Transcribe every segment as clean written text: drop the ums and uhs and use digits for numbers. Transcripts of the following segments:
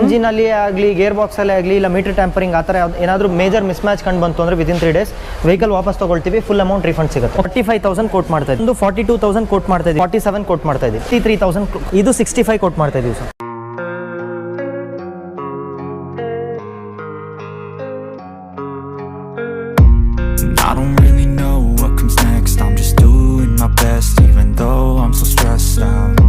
Engine ಅಲ್ಲಿ ಆಗಲಿ gear box ಅಲ್ಲಿ ಆಗಲಿ ಇಲ್ಲ ಮೀಟರ್ ಟ್ಯಾಂಪರಿಂಗ್ ಆ ಥರ ಏನಾದರೂ ಮೇಜರ್ ಮಿಸ್ ಮ್ಯಾಚ್ ಕಂಡು ಬಂತು ಅಂದರೆ ವಿದಿನ್ 3 days ವೆಹಿಕಲ್ ವಾಪಸ್ ತಗೊಳ್ತೀವಿ, ಫುಲ್ ಅಮೌಂಟ್ ರಿಫಂಡ್ ಸಿಗುತ್ತೆ. 45,000 ಕೋಟ್ ಮಾಡ್ತಾ ಇದ್ದೀವಿ, ಒಂದು 42,000 ಕೋಟ್ ಮಾಡ್ತಾ ಇದ್ದೀವಿ, 47 ಕೋಟ್ ಮಾಡ್ತಾ ಇದ್ದೀವಿ, 53,000 ಇದು 65 ಕೋಟ್ ಮಾಡ್ತಾ ಇದ್ದೀವಿ sir. I don't really know what comes next, I'm just doing my best even though I'm so stressed out.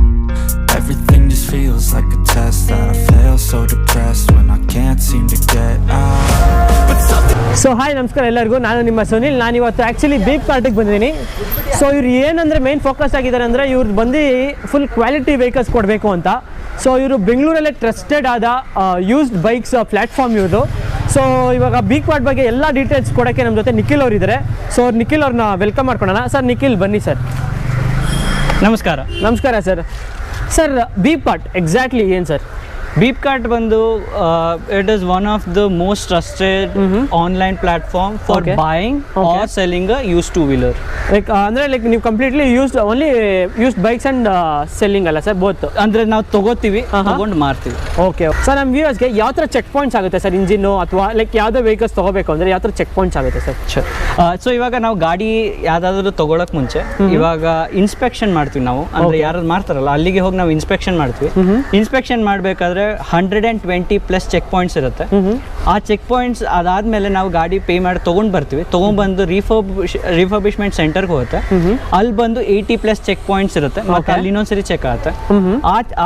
Everything just feels like a test that I fail, so depressed when I can't seem to get out. So hi ನಮಸ್ಕಾರ ಎಲ್ಲರಿಗೂ, ನಾನು ನಿಮ್ಮ ಸುನಿಲ್. ನಾನಿವತ್ತು actually beep ಕಾರ್ಟಿಗೆ ಬಂದಿದ್ದೀನಿ. So ಇವ್ರು ಏನಂದರೆ main focus ಆಗಿದ್ದಾರೆ ಅಂದರೆ ಇವ್ರು ಬಂದು ಫುಲ್ ಕ್ವಾಲಿಟಿ ವೆಹಿಕಲ್ಸ್ ಕೊಡಬೇಕು ಅಂತ. ಸೊ ಇವರು ಬೆಂಗಳೂರಲ್ಲೇ ಟ್ರಸ್ಟೆಡ್ ಆದ ಯೂಸ್ಡ್ ಬೈಕ್ಸ್ ಪ್ಲ್ಯಾಟ್ಫಾರ್ಮ್ ಇವರು. ಸೊ ಇವಾಗ ಬೀಪ್ ಕಾರ್ಟ್ ಬಗ್ಗೆ ಎಲ್ಲ ಡೀಟೇಲ್ಸ್ ಕೊಡೋಕ್ಕೆ ನಮ್ಮ ಜೊತೆ ನಿಖಿಲ್ ಅವರು ಇದ್ದಾರೆ. ಸೊ ನಿಖಿಲ್ ಅವ್ರನ್ನ ವೆಲ್ಕಮ್ ಮಾಡ್ಕೊಳ್ಳೋಣ. ಸರ್ ನಿಖಿಲ್ ಬನ್ನಿ ಸರ್. ನಮಸ್ಕಾರ. ನಮಸ್ಕಾರ sir. Sir BeepKart exactly ಏನು ಸರ್? ಬೀಪ್ ಕಾರ್ಟ್ ಬಂದು it is one of the most trusted online platform for buying or selling a use two wheeler. Like ನೀವು completely used only used bikes and selling ಅಲ್ಲ sir? Both ಅಂದರೆ ನಾವು ತಗೋತೀವಿ, ತಗೊಂಡು ಮಾರ್ತೀವಿ. Okay sir. ನಮ್ಮ ವ್ಯೂವರ್ಸ್ಗೆ ಯಾವ ಥರ ಚೆಕ್ ಪಾಯಿಂಟ್ಸ್ ಆಗುತ್ತೆ ಸರ್ ಇಂಜಿನ್ನು ಅಥವಾ ಲೈಕ್ ಯಾವುದೇ ವೆಹಿಕಲ್ಸ್ ತೊಗೋಬೇಕು ಅಂದರೆ ಯಾವ ಥರ ಚೆಕ್ ಪಾಯಿಂಟ್ಸ್ ಆಗುತ್ತೆ ಸರ್? ಸೊ ಇವಾಗ ನಾವು ಗಾಡಿ ಯಾವುದಾದ್ರೂ ತೊಗೊಳಕ್ಕೆ ಮುಂಚೆ ಇವಾಗ ಇನ್ಸ್ಪೆಕ್ಷನ್ ಮಾಡ್ತೀವಿ ನಾವು. ಅಂದರೆ ಯಾರು ಮಾಡ್ತಾರಲ್ಲ ಅಲ್ಲಿಗೆ ಹೋಗಿ ನಾವು ಇನ್ಸ್ಪೆಕ್ಷನ್ ಮಾಡ್ತೀವಿ. ಇನ್ಸ್ಪೆಕ್ಷನ್ ಮಾಡಬೇಕಾದ್ರೆ 120+ ಚೆಕ್ ಪಾಯಿಂಟ್ಸ್ ಇರುತ್ತೆ. ಆ ಚೆಕ್ ಪಾಯಿಂಟ್ಸ್ ಅದಾದ್ಮೇಲೆ ನಾವು ಗಾಡಿ ಪೇ ಮಾಡಿ ತೊಗೊಂಡು ಬರ್ತೀವಿ. ತೊಗೊಂಡ್ಬಂದು ರಿಫರ್ಬಿಶ್ಮೆಂಟ್ ಸೆಂಟರ್ಗೆ ಹೋಗುತ್ತೆ. ಅಲ್ಲಿ ಬಂದು 80+ ಚೆಕ್ ಪಾಯಿಂಟ್ಸ್ ಇರುತ್ತೆ. ಮತ್ತೆ ಅಲ್ಲಿ ಇನ್ನೊಂದ್ಸರಿ ಚೆಕ್ ಆಗುತ್ತೆ.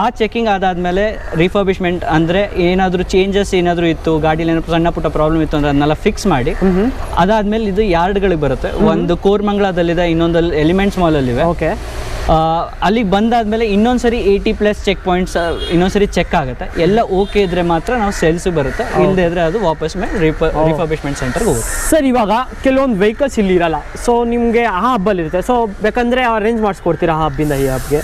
ಆ ಚೆಕಿಂಗ್ ಆದಾದ್ಮೇಲೆ ರಿಫರ್ಬಿಶ್ಮೆಂಟ್ ಅಂದರೆ ಏನಾದರೂ ಚೇಂಜಸ್ ಏನಾದರೂ ಇತ್ತು, ಗಾಡಿಲಿ ಏನಾದ್ರು ಸಣ್ಣ ಪುಟ್ಟ ಪ್ರಾಬ್ಲಮ್ ಇತ್ತು ಅಂದ್ರೆ ಅದನ್ನೆಲ್ಲ ಫಿಕ್ಸ್ ಮಾಡಿ ಅದಾದ್ಮೇಲೆ ಇದು ಯಾರ್ಡ್ಗಳಿಗೆ ಬರುತ್ತೆ. ಒಂದು ಕೋರ್ಮಂಗ್ಲಾದಲ್ಲಿದೆ, ಇನ್ನೊಂದು ಎಲಿಮೆಂಟ್ಸ್ ಮಾಲಲ್ಲಿವೆ. ಓಕೆ. ಅಲ್ಲಿಗೆ ಬಂದಾದ್ಮೇಲೆ ಇನ್ನೊಂದ್ಸರಿ 80+ ಚೆಕ್ ಪಾಯಿಂಟ್ಸ್ ಇನ್ನೊಂದ್ಸರಿ ಚೆಕ್ ಆಗುತ್ತೆ. ಎಲ್ಲ ಓಕೆ ಇದ್ರೆ ಮಾತ್ರ ನಾವು ಸೇಲ್ಸ್ ಬರುತ್ತೆ, ಇಲ್ಲದೆ ಇದ್ರೆ ಅದು ವಾಪಸ್ ರಿಫರ್ಬಿಶ್ಮೆಂಟ್ ಸೆಂಟರ್ಗೆ ಹೋಗುತ್ತೆ. ಸರ್ ಇವಾಗ ಕೆಲವೊಂದು ವೆಹಿಕಲ್ಸ್ ಇಲ್ಲಿ ಇರಲ್ಲ, ಸೊ ನಿಮಗೆ ಆ ಹಬ್ಬಲ್ಲಿ ಇರುತ್ತೆ. ಸೊ ಬೇಕಂದ್ರೆ ಅರೇಂಜ್ ಮಾಡಿಸ್ಕೊಡ್ತೀರಾ ಆ ಹಬ್ಬಿಂದ ಈ ಹಬ್ಗೆ?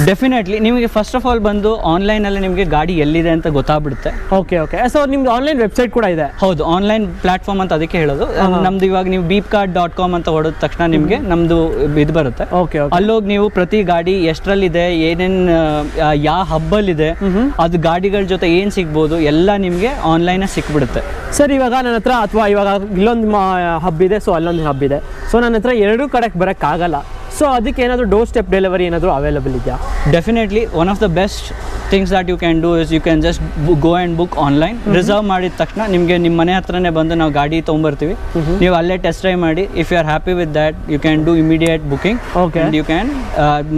ಡೆಫಿನೆಟ್ಲಿ. ನಿಮಗೆ ಫಸ್ಟ್ ಆಫ್ ಆಲ್ ಬಂದು ಆನ್ಲೈನಲ್ಲಿ ನಿಮಗೆ ಗಾಡಿ ಎಲ್ಲಿದೆ ಅಂತ ಗೊತ್ತಾಗ್ಬಿಡುತ್ತೆ. Okay okay. ಸೊ ನಿಮ್ದು ಆನ್ಲೈನ್ ವೆಬ್ಸೈಟ್ ಕೂಡ ಇದೆ? ಹೌದು, ಆನ್ಲೈನ್ ಪ್ಲಾಟ್ಫಾರ್ಮ್ ಅಂತ ಅದಕ್ಕೆ ಹೇಳೋದು. ನಮ್ದು ಇವಾಗ ನೀವು beepcart.com ಅಂತ ಹೊಡೆದ ತಕ್ಷಣ ನಿಮಗೆ ನಮ್ದು ಇದು ಬರುತ್ತೆ. ಓಕೆ. ಅಲ್ಲೋಗಿ ನೀವು ಪ್ರತಿ ಗಾಡಿ ಎಷ್ಟರಲ್ಲಿದೆ, ಏನೇನು ಯಾವ ಹಬ್ಬಲ್ಲಿದೆ, ಅದು ಗಾಡಿಗಳ ಜೊತೆ ಏನು ಸಿಗ್ಬೋದು ಎಲ್ಲ ನಿಮಗೆ ಆನ್ಲೈನ್ ಸಿಕ್ಬಿಡುತ್ತೆ. ಸರ್ ಇವಾಗ ನನ್ನ ಹತ್ರ ಅಥವಾ ಇವಾಗ ಇಲ್ಲೊಂದು ಹಬ್ ಇದೆ, ಸೊ ಅಲ್ಲೊಂದು ಹಬ್ ಇದೆ. ಸೊ ನನ್ನ ಹತ್ರ ಎರಡೂ ಕಡೆಗೆ ಬರೋಕ್ಕಾಗಲ್ಲ. ಸೊ ಅದಕ್ಕೆ ಏನಾದರೂ ಡೋರ್ ಸ್ಟೆಪ್ ಡೆಲಿವರಿ ಏನಾದರೂ ಅವೈಲೇಬಲ್ ಇದೆಯಾ? Definitely. One of the best things that you can do is you can just go and book online. Reserve ಮಾಡಿದ ತಕ್ಷಣ ನಿಮಗೆ ನಿಮ್ಮ ಮನೆ ಹತ್ರನೇ ಬಂದು ನಾವು ಗಾಡಿ ತೊಗೊಂಬರ್ತೀವಿ. ನೀವು ಅಲ್ಲೇ ಟೆಸ್ಟ್ ಡ್ರೈವ್ ಮಾಡಿ if you are happy with that you can do immediate booking. Okay. You can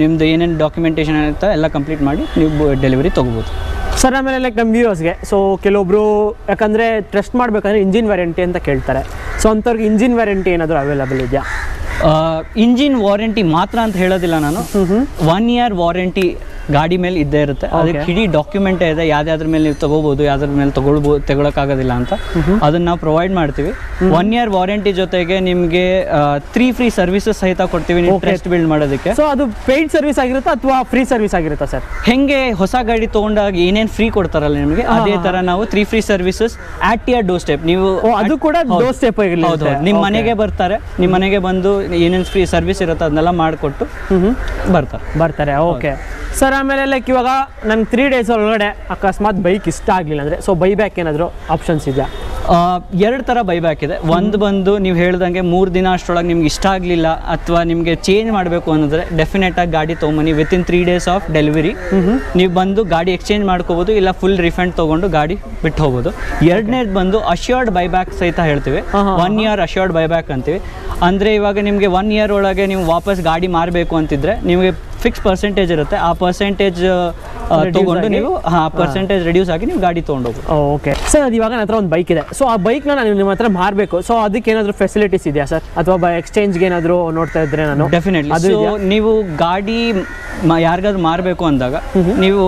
ನಿಮ್ದು ಏನೇನು ಡಾಕ್ಯುಮೆಂಟೇಷನ್ ಇರುತ್ತೆ ಎಲ್ಲ ಕಂಪ್ಲೀಟ್ ಮಾಡಿ ನೀವು ಡೆಲಿವರಿ ತೊಗೋಬೋದು. ಸರ್ ಆಮೇಲೆ ಲೈಕ್ ನಮ್ಮ ವ್ಯೂವರ್ಸ್ಗೆ, ಸೊ ಕೆಲವೊಬ್ರು ಯಾಕಂದರೆ ಟ್ರಸ್ಟ್ ಮಾಡಬೇಕಂದ್ರೆ ಇಂಜಿನ್ ವ್ಯಾರಂಟಿ ಅಂತ ಕೇಳ್ತಾರೆ. ಸೊ ಅಂಥವ್ರಿಗೆ ಇಂಜಿನ್ ವ್ಯಾರಂಟಿ ಏನಾದರೂ ಅವೈಲೇಬಲ್ ಇದೆಯಾ? ಇಂಜಿನ್ ವಾರಂಟಿ ಮಾತ್ರ ಅಂತ ಹೇಳೋದಿಲ್ಲ ನಾನು. 1 year ವಾರಂಟಿ ಗಾಡಿ ಮೇಲೆ ಇದ್ದೇ ಇರುತ್ತೆ. ಅದಕ್ಕೆ ಇಡೀ ಡಾಕ್ಯುಮೆಂಟೇ ಇದೆ, ಯಾವ್ದಾದ್ರ ಮೇಲೆ ನೀವು ತಗೋಬೋದು, ಯಾವ್ದ್ರ ಮೇಲೆ ತಗೊಳಕ್ಕಾಗೋದಿಲ್ಲ ಅಂತ ಅದನ್ನ ನಾವು ಪ್ರೊವೈಡ್ ಮಾಡ್ತೀವಿ. 1 year ವಾರಂಟಿ ಜೊತೆಗೆ ನಿಮಗೆ 3 ಫ್ರೀ ಸರ್ವಿಸಸ್ ಸಹಿತ ಕೊಡ್ತೀವಿ ನೀವು ಟ್ರಸ್ಟ್ ಬಿಲ್ಡ್ ಮಾಡೋದಕ್ಕೆ. ಸೊ ಅದು ಪೇಯ್ಡ್ ಸರ್ವಿಸ್ ಆಗಿರುತ್ತಾ ಅಥವಾ ಫ್ರೀ ಸರ್ವಿಸ್ ಆಗಿರುತ್ತಾ ಸರ್? ಹೆಂಗೆ ಹೊಸ ಗಾಡಿ ತೊಗೊಂಡಾಗ ಏನೇನು ಫ್ರೀ ಕೊಡ್ತಾರಲ್ಲ ನಿಮಗೆ, ಅದೇ ಥರ ನಾವು 3 free services at your door step. ನೀವು ಅದು ಕೂಡ ಡೋರ್ ಸ್ಟೆಪ್ ಹೌದು, ನಿಮ್ಮ ಮನೆಗೆ ಬರ್ತಾರೆ. ನಿಮ್ಮ ಮನೆಗೆ ಬಂದು ಏನೇನು ಫ್ರೀ ಸರ್ವಿಸ್ ಇರುತ್ತೆ ಅದನ್ನೆಲ್ಲ ಮಾಡಿಕೊಟ್ಟು ಬರ್ತಾರೆ. Okay sir. ಆಮೇಲೆ ಲೈಕ್ ಇವಾಗ ನನ್ನ 3 days ಒಳಗಡೆ ಅಕಸ್ಮಾತ್ ಬೈಕ್ ಇಷ್ಟ ಆಗಲಿಲ್ಲ ಅಂದರೆ ಸೊ ಬೈಬ್ಯಾಕ್ ಏನಾದರೂ ಆಪ್ಷನ್ಸ್ ಇದೆಯಾ? 2 ಥರ ಬೈಬ್ಯಾಕ್ ಇದೆ. ಒಂದು ಬಂದು ನೀವು ಹೇಳ್ದಂಗೆ 3 ದಿನ ಅಷ್ಟರೊಳಗೆ ನಿಮ್ಗೆ ಇಷ್ಟ ಆಗಲಿಲ್ಲ ಅಥವಾ ನಿಮಗೆ ಚೇಂಜ್ ಮಾಡಬೇಕು ಅನ್ನೋದ್ರೆ ಡೆಫಿನೆಟಾಗಿ ಗಾಡಿ ತೊಗೊಂಬನ್ನಿ. ವಿತಿನ್ 3 days ಆಫ್ ಡೆಲಿವರಿ ನೀವು ಬಂದು ಗಾಡಿ ಎಕ್ಸ್ಚೇಂಜ್ ಮಾಡ್ಕೋಬೋದು, ಇಲ್ಲ ಫುಲ್ ರಿಫಂಡ್ ತೊಗೊಂಡು ಗಾಡಿ ಬಿಟ್ಟು ಹೋಗ್ಬೋದು. ಎರಡನೇದು ಬಂದು ಅಶ್ಯೂರ್ಡ್ ಬೈಬ್ಯಾಕ್ ಸಹಿತ ಹೇಳ್ತೀವಿ. 1 year ಅಶ್ಯೂರ್ಡ್ ಬೈಬ್ಯಾಕ್ ಅಂತೀವಿ. ಅಂದರೆ ಇವಾಗ ನಿಮಗೆ 1 year ಒಳಗೆ ನೀವು ವಾಪಸ್ ಗಾಡಿ ಮಾರಬೇಕು ಅಂತಿದ್ರೆ ನಿಮಗೆ ಫಿಕ್ಸ್ ಪರ್ಸೆಂಟೇಜ್ ಇರುತ್ತೆ. ಆ ಪರ್ಸೆಂಟೇಜ್ ತೊಗೊಂಡು ನೀವು ಪರ್ಸೆಂಟೇಜ್ ರೆಡ್ಯೂಸ್ ಆಗಿ ನೀವು ಗಾಡಿ ತೊಗೊಂಡೋಗ್ಬೋದು. Okay sir. ಅದು ಇವಾಗ ನನ್ನ ಹತ್ರ ಒಂದು ಬೈಕ್ ಇದೆ, ಸೊ ಆ ಬೈಕ್ನ ನಾನು ನಿಮ್ಮ ಹತ್ರ ಮಾರಬೇಕು. ಸೊ ಅದಕ್ಕೆ ಏನಾದರೂ ಫೆಸಿಲಿಟೀಸ್ ಇದೆಯಾ ಸರ್? ಅಥವಾ ಎಕ್ಸ್ಚೇಂಜ್ಗೆ ಏನಾದರೂ ನೋಡ್ತಾ ಇದ್ರೆ ನಾನು? ಡೆಫಿನೆಟ್ಲಿ. ಅದು ನೀವು ಗಾಡಿ ಯಾರಿಗಾದ್ರೂ ಮಾರಬೇಕು ಅಂದಾಗ ನೀವು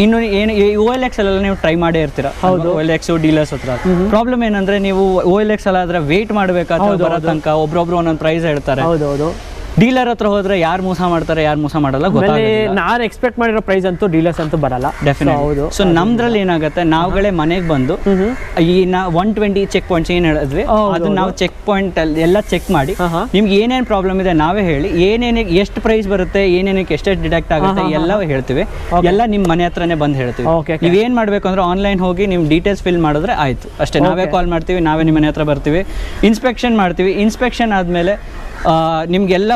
ಇನ್ನು ಏನು OLX ಅಲ್ಲೆಲ್ಲ ನೀವು ಟ್ರೈ ಮಾಡೇ ಇರ್ತೀರಾ. OLX ಡೀಲರ್ಸ್ ಹತ್ರ ಪ್ರಾಬ್ಲಮ್ ಏನಂದ್ರೆ ನೀವು OLX ಅಲ್ಲ ಆದ್ರೆ ವೇಟ್ ಮಾಡಬೇಕಾದ್ರೆ ಬರೋ ತನಕ ಒಬ್ರೊಬ್ರು ಒಂದೊಂದು ಪ್ರೈಸ್ ಹೇಳ್ತಾರೆ. ಹೌದೌದು. ಡೀಲರ್ ಹತ್ರ ಹೋದ್ರೆ ಯಾರು ಮೋಸ ಮಾಡ್ತಾರೆ ಯಾರು ಮೋಸ ಮಾಡಲ್ಲ ಗೊತ್ತಾಗೋದಿಲ್ಲ. ನಾನು ಎಕ್ಸ್ಪೆಕ್ಟ್ ಮಾಡಿರೋ ಪ್ರೈಸ್ ಅಂತೂ ಡೀಲರ್ಸ್ ಅಂತೂ ಬರಲ್ಲ. ಡೆಫಿನೆಟ್. ಹೌದು. ಸೊ ನಮ್ದ್ರಲ್ಲಿ ಏನಾಗುತ್ತೆ, ನಾವುಗಳೇ ಮನೆಗೆ ಬಂದು ಈ 120 ಚೆಕ್ ಪಾಯಿಂಟ್ಸ್ ಏನು ಹೇಳಿದ್ವಿ ಅದನ್ನ ನಾವು ಚೆಕ್ ಪಾಯಿಂಟ್ ಅಲ್ಲಿ ಎಲ್ಲ ಚೆಕ್ ಮಾಡಿ ನಿಮ್ಗೆ ಏನೇನು ಪ್ರಾಬ್ಲಮ್ ಇದೆ ನಾವೇ ಹೇಳಿ, ಏನೇನಿಗೆ ಎಷ್ಟು ಪ್ರೈಸ್ ಬರುತ್ತೆ, ಏನೇನಕ್ಕೆ ಎಷ್ಟೆಷ್ಟು ಡಿಡಕ್ಟ್ ಆಗುತ್ತೆ ಎಲ್ಲ ಹೇಳ್ತೀವಿ. ಎಲ್ಲ ನಿಮ್ಮ ಮನೆ ಹತ್ರನೇ ಬಂದು ಹೇಳ್ತೀವಿ. ನೀವೇನು ಮಾಡಬೇಕು ಅಂದ್ರೆ ಆನ್ಲೈನ್ ಹೋಗಿ ನಿಮ್ಮ ಡೀಟೇಲ್ಸ್ ಫಿಲ್ ಮಾಡಿದ್ರೆ ಆಯ್ತು ಅಷ್ಟೇ. ನಾವೇ ಕಾಲ್ ಮಾಡ್ತೀವಿ, ನಾವೇ ನಿಮ್ಮ ಮನೆ ಹತ್ರ ಬರ್ತೀವಿ, ಇನ್ಸ್ಪೆಕ್ಷನ್ ಮಾಡ್ತೀವಿ. ಇನ್ಸ್ಪೆಕ್ಷನ್ ಆದಮೇಲೆ ನಿಮಗೆಲ್ಲ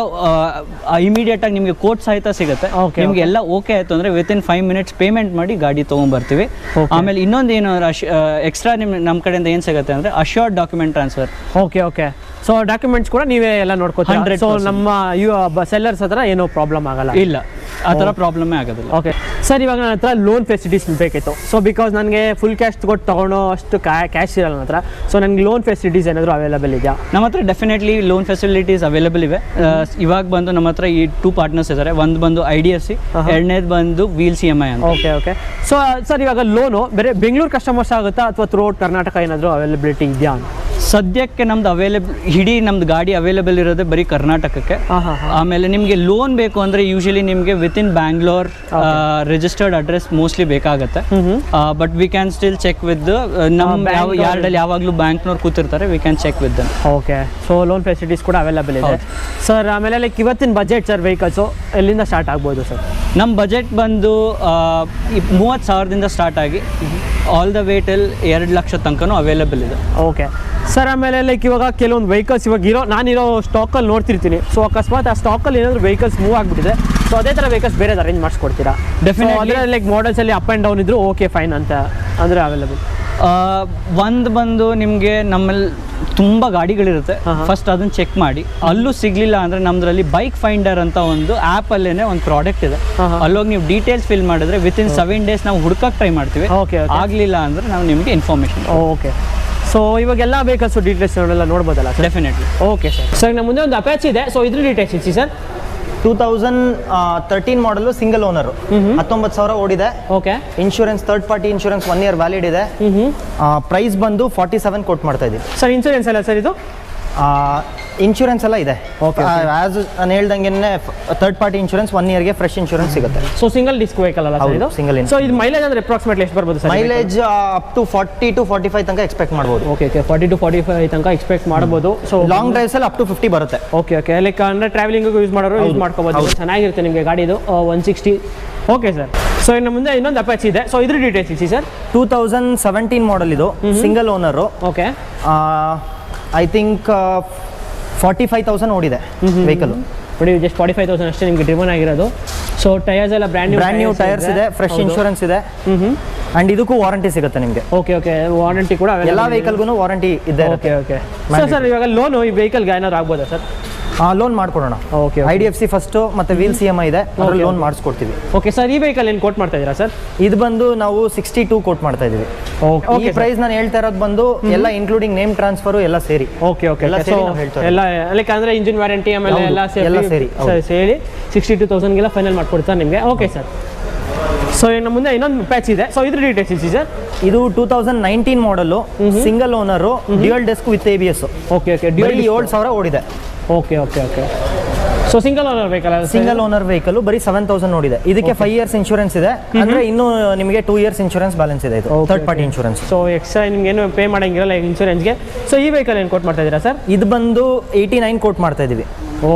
ಇಮಿಡಿಯೇಟಾಗಿ ನಿಮಗೆ ಕೋಡ್ ಸಹಿತ ಸಿಗುತ್ತೆ. ನಿಮಗೆಲ್ಲ ಓಕೆ ಆಯಿತು ಅಂದರೆ ವಿತಿನ್ 5 minutes ಪೇಮೆಂಟ್ ಮಾಡಿ ಗಾಡಿ ತೊಗೊಂಬರ್ತೀವಿ. ಆಮೇಲೆ ಇನ್ನೊಂದು ಏನು ಎಕ್ಸ್ಟ್ರಾ ನಮ್ಮ ಕಡೆಯಿಂದ ಏನು ಸಿಗುತ್ತೆ ಅಂದರೆ assured document transfer. Okay. So documents ಕೂಡ ನೀವೇ ಎಲ್ಲ ನೋಡ್ಕೊತೀರಾ? 100%. ಸೊ ನಮ್ಮ ಸೆಲ್ಲರ್ಸ್ ಹತ್ರ ಏನೋ ಪ್ರಾಬ್ಲಮ್ ಆಗಲ್ಲ? ಇಲ್ಲ, ಆ ಥರ ಪ್ರಾಬ್ಲಮ್ಮೇ ಆಗೋದಿಲ್ಲ. ಓಕೆ ಸರ್, ಇವಾಗ ನನ್ನ ಹತ್ರ ಲೋನ್ ಫೆಸಿಲಿಟೀಸ್ ಬೇಕಿತ್ತು. ಸೊ ಬಿಕಾಸ್ ನನಗೆ ಫುಲ್ ಕ್ಯಾಶ್ ಕೊಟ್ಟು ತೊಗೊಳೋ ಅಷ್ಟು ಕ್ಯಾಶ್ ಇರಲ್ಲ ನನ್ನ ಹತ್ರ. ಸೊ ನನಗೆ ಲೋನ್ ಫೆಸಿಲಿಟೀಸ್ ಏನಾದರೂ ಅವೈಲೇಬಲ್ ಇದೆಯಾ? ನಮ್ಮ ಹತ್ರ ಡೆಫಿನೆಟ್ಲಿ ಲೋನ್ ಫೆಸಿಲಿಟೀಸ್ ಅವೈಲೇಬಲ್ ಇವೆ. ಇವಾಗ ಬಂದು ನಮ್ಮ ಹತ್ರ ಈ 2 ಪಾರ್ಟ್ನರ್ಸ್ ಇದ್ದಾರೆ. ಒಂದು ಬಂದು IDFC, ಎರಡನೇದು ಬಂದು ವೀಲ್ಸ್ EMI ಅಂತ. ಓಕೆ. ಸೊ ಸರ್, ಇವಾಗ ಲೋನು ಬೇರೆ ಬೆಂಗಳೂರು ಕಸ್ಟಮರ್ಸ್ ಆಗುತ್ತಾ ಅಥವಾ ಥ್ರೂಔಟ್ ಕರ್ನಾಟಕ ಏನಾದರೂ ಅವೈಲಬಿಲಿಟಿ ಇದೆಯಾ? ಸದ್ಯಕ್ಕೆ ನಮ್ದು ಇಡೀ ನಮ್ದು ಗಾಡಿ ಅವೈಲೇಬಲ್ ಇರೋದೇ ಬರೀ ಕರ್ನಾಟಕಕ್ಕೆ. ಆಮೇಲೆ ನಿಮಗೆ ಲೋನ್ ಬೇಕು ಅಂದರೆ ಯೂಶಲಿ ನಿಮಗೆ within Bangalore registered address mostly ಬೇಕಾಗುತ್ತೆ. But we can still check with ನಮ್ಮ ಯಾರ್ಡಲ್ಲಿ ಯಾವಾಗಲೂ ಬ್ಯಾಂಕ್ನವ್ರು ಕೂತಿರ್ತಾರೆ, we can check with them. Okay. So loan facilities ಕೂಡ ಅವೈಲೇಬಲ್ ಇದೆ ಸರ್. ಆಮೇಲೆ ಲೈಕ್ ಇವತ್ತಿನ ಬಜೆಟ್ ಸರ್ ವೆಹಿಕಲ್ಸು ಎಲ್ಲಿಂದ ಸ್ಟಾರ್ಟ್ ಆಗ್ಬೋದು ಸರ್? ನಮ್ಮ ಬಜೆಟ್ ಬಂದು 30,000ದಿಂದ ಸ್ಟಾರ್ಟ್ ಆಗಿ all the way till 2 lakh ತನಕನೂ ಅವೈಲೇಬಲ್ ಇದೆ. Okay sir. ಆಮೇಲೆ ಲೈಕ್ ಇವಾಗ ಕೆಲವೊಂದು ವೆಹಿಕಲ್ಸ್ ಇವಾಗ ನಾನಿರೋ ಸ್ಟಾಕಲ್ಲಿ ನೋಡ್ತಿರ್ತೀನಿ. ಸೊ ಅಕಸ್ಮಾತ್ ಆ ಸ್ಟಾಕಲ್ಲಿ ಏನಾದರೂ ವೆಹಿಕಲ್ಸ್ ಮೂವ್ ಆಗಿಬಿಟ್ಟಿದೆ, ಸೊ ಅದೇ ಥರ ವೆಹಿಕಲ್ಸ್ ಬೇರೆ ಅರೇಂಜ್ ಮಾಡಿಸ್ಕೊಡ್ತೀರಾ? ಡೆಫಿನೆಟ್ಲಿ. ಅಂದರೆ ಲೈಕ್ ಮಾಡಲ್ಸಲ್ಲಿ ಅಪ್ ಆ್ಯಂಡ್ ಡೌನ್ ಇದ್ರು ಓಕೆ ಫೈನ್ ಅಂತ ಅಂದರೆ ಅವೈಲೇಬಲ್. ಒಂದು ಬಂದು ನಿಮಗೆ ನಮ್ಮಲ್ಲಿ ತುಂಬ ಗಾಡಿಗಳಿರುತ್ತೆ. ಫಸ್ಟ್ ಅದನ್ನು ಚೆಕ್ ಮಾಡಿ, ಅಲ್ಲೂ ಸಿಗಲಿಲ್ಲ ಅಂದರೆ ನಮ್ಮದ್ರಲ್ಲಿ ಬೈಕ್ ಫೈಂಡರ್ ಅಂತ ಒಂದು ಆ್ಯಪಲ್ಲೇ ಒಂದು ಪ್ರಾಡಕ್ಟ್ ಇದೆ. ಅಲ್ಲೋಗಿ ನೀವು ಡೀಟೇಲ್ಸ್ ಫಿಲ್ ಮಾಡಿದ್ರೆ ವಿತಿನ್ 7 days ನಾವು ಹುಡ್ಕಕ್ಕೆ ಟ್ರೈ ಮಾಡ್ತೀವಿ. ಆಗಲಿಲ್ಲ ಅಂದರೆ ನಾವು ನಿಮಗೆ ಇನ್ಫಾರ್ಮೇಷನ್. ಓಕೆ. ಸೊ ಇವಾಗೆಲ್ಲ ವೆಹಿಕಲ್ಸು ಡೀಟೇಲ್ಸ್ ಎಲ್ಲ ನೋಡ್ಬೋದಲ್ಲ? ಡೆಫಿನೆಟ್ಲಿ. ಓಕೆ ಸರ್, ನಮ್ಮ ಮುಂದೆ ಒಂದು ಅಪ್ಯಾಚ್ ಇದೆ. ಸೊ ಇದ್ರ ಡೀಟೇಲ್ಸ್ ಇಚ್ಚಿ ಸರ್. 2013 ಮಾಡಲು ಸಿಂಗಲ್ ಓನರು, 19,000 ಓಡಿದೆ. Okay. Insurance third party insurance 1 year valid ಇದೆ. ಪ್ರೈಸ್ ಬಂದು 47 ಕೋಟ್ ಮಾಡ್ತಾ ಇದ್ದೀವಿ ಸರ್. ಇನ್ಶೂರೆನ್ಸ್ ಎಲ್ಲ ಸರ್ ಇದು? ಇನ್ಶೂರೆನ್ಸ್ ಎಲ್ಲ ಇದೆ. ಆಸ್ ನಾನು ಹೇಳ್ದಂಗೆ ಥರ್ಡ್ ಪಾರ್ಟಿ ಇನ್ಶೂರೆನ್ಸ್ 1 yearಗೆ ಫ್ರೆಶ್ ಇನ್ಶೂರೆನ್ಸ್ ಸಿಗುತ್ತೆ. ಸೊ ಸಿಂಗಲ್ ಡಿಸ್ಕ್ ವೆಹಿಕಲ್ ಅಲ್ಲ ಸರ್ ಇದು? ಸಿಂಗಲ್. ಸೊ ಇದು ಮೈಲೇಜ್ ಅಂದ್ರೆ ಅಪ್ರಾಕ್ಸಿಮೇಟ್ಲಿ ಎಷ್ಟು ಬರ್ಬೋದು sir? Mileage up to 40 to 45 ತನಕ ಎಕ್ಸ್ಪೆಕ್ಟ್ ಮಾಡ್ಬೋದು. ಓಕೆ. 40 to 45 ತನಕ ಎಕ್ಸ್ಪೆಕ್ಟ್ ಮಾಡ್ಬೋದು. ಸೊ ಲಾಂಗ್ ಡ್ರೈವ್ಸ್ ಅಲ್ಲಿ ಅಪ್ ಟು 50 ಬರುತ್ತೆ. ಓಕೆ. ಲೈಕ್ ಅಂದ್ರೆ ಟ್ರಾವೆಲಿಂಗ್ ಯೂಸ್ ಮಾಡೋರು ಯೂಸ್ ಮಾಡ್ಕೋಬಹುದು. ಚೆನ್ನಾಗಿರುತ್ತೆ ನಿಮಗೆ ಗಾಡಿ ಇದು 160. Okay sir. ಸೊ ಇನ್ನು ಮುಂದೆ ಇನ್ನೊಂದು ಅಪ್ಯಾಚ್ ಇದೆ. ಸೊ ಇದ್ರ ಡೀಟೇಲ್ಸ್ ಇಚ್ಚಿ ಸರ್. 2017 ಮಾಡಲ್ ಇದು, single owner. Okay. I think 45,000 ಓಡಿದೆ ವೆಹಿಕಲ್. ನೋಡಿ ಜಸ್ಟ್ 45,000 ಅಷ್ಟೇ ನಿಮಗೆ ಡ್ರಿವನ್ ಆಗಿರೋದು. ಸೊ ಟೈರ್ಸ್ ಎಲ್ಲ ಬ್ರ್ಯಾಂಡ್ ನ್ಯೂ ಟೈರ್ಸ್ ಇದೆ, ಫ್ರೆಶ್ ಇನ್ಶೂರೆನ್ಸ್ ಇದೆ. ಅಂಡ್ ಇದಕ್ಕೂ ವಾರಂಟಿ ಸಿಗುತ್ತೆ ನಿಮಗೆ. ಓಕೆ. ವಾರಂಟಿ ಕೂಡ ಎಲ್ಲ ವೆಹಿಕಲ್ಗೂ ವಾರಂಟಿ ಇದೆ. ಓಕೆ. ಸರ್ ಇವಾಗ ಲೋನು ಈ ವೆಹಿಕಲ್ಗೆ ಏನಾದ್ರು ಆಗ್ಬೋದಾ ಸರ್? ಲೋನ್ ಮಾಡ್ಕೊಡೋಣ. ಓಕೆ. IDFC ಫಸ್ಟು ಮತ್ತು ವೀಲ್ಸ್ EMI ಇದೆ, ಲೋನ್ ಮಾಡಿಸ್ಕೊಡ್ತೀವಿ. Okay sir. ಈ ವೆಹಿಕಲ್ ಏನು ಕೋಟ್ ಮಾಡ್ತಾ ಇದ್ದೀರಾ ಸರ್? ಇದು ಬಂದು ನಾವು 62 ಕೋಟ್ ಮಾಡ್ತಾ ಇದ್ದೀವಿ. ಈ ಪ್ರೈಸ್ ನಾನು ಹೇಳ್ತಾ ಇರೋದು ಬಂದು ಎಲ್ಲ ಇನ್ಕ್ಲೂಡಿಂಗ್ ನೇಮ್ ಟ್ರಾನ್ಸ್ಫರು ಎಲ್ಲ ಸೇರಿ. ಓಕೆ. ಎಲ್ಲ ಲೈಕ್ ಅಂದರೆ ಇಂಜಿನ್ ವಾರಂಟಿ ಆಮೇಲೆ ಎಲ್ಲ ಸೇರಿ 62,000ಗೆಲ್ಲ ಫೈನಲ್ ಮಾಡ್ಕೊಡ್ತಾರೆ ನಿಮಗೆ. Okay sir. ಸೊ ಇನ್ನು ಮುಂದೆ ಇನ್ನೊಂದು ಪ್ಯಾಚ್ ಇದೆ. ಸೊ ಇದ್ರ ಡೀಟೇಲ್ಸ್ ಇಚ್ಚಿ ಸರ್. ಇದು 2019 model, single owner, dual desk with ABS. Okay. 7,000 ಓಡಿದೆ. Okay. So single owner vehicle? Single owner vehicle ಬರೀ 7,000 ನೋಡಿದೆ. ಇದಕ್ಕೆ 5 years ಇನ್ಶೂರೆನ್ಸ್ ಇದೆ. ಅಂದ್ರೆ ಇನ್ನು ನಿಮಗೆ 2 years ಇನ್ಶೂರೆನ್ಸ್ ಬ್ಯಾಲೆನ್ಸ್ ಇದೆ. ಇದು third party insurance. So extra ನಿಮ್ಗೆ ಏನು ಪೇ ಮಾಡಂಗಿರಲ್ಲ ಇನ್ಶೂರೆನ್ಸ್ಗೆ. ಸೊ ಈ ವೆಹಿಕಲ್ ಏನು ಕೋಟ್ ಮಾಡ್ತಾ ಇದ್ದೀರಾ ಸರ್? ಇದು ಬಂದು 89 ಕೋಟ್ ಮಾಡ್ತಾ ಇದ್ದೀವಿ.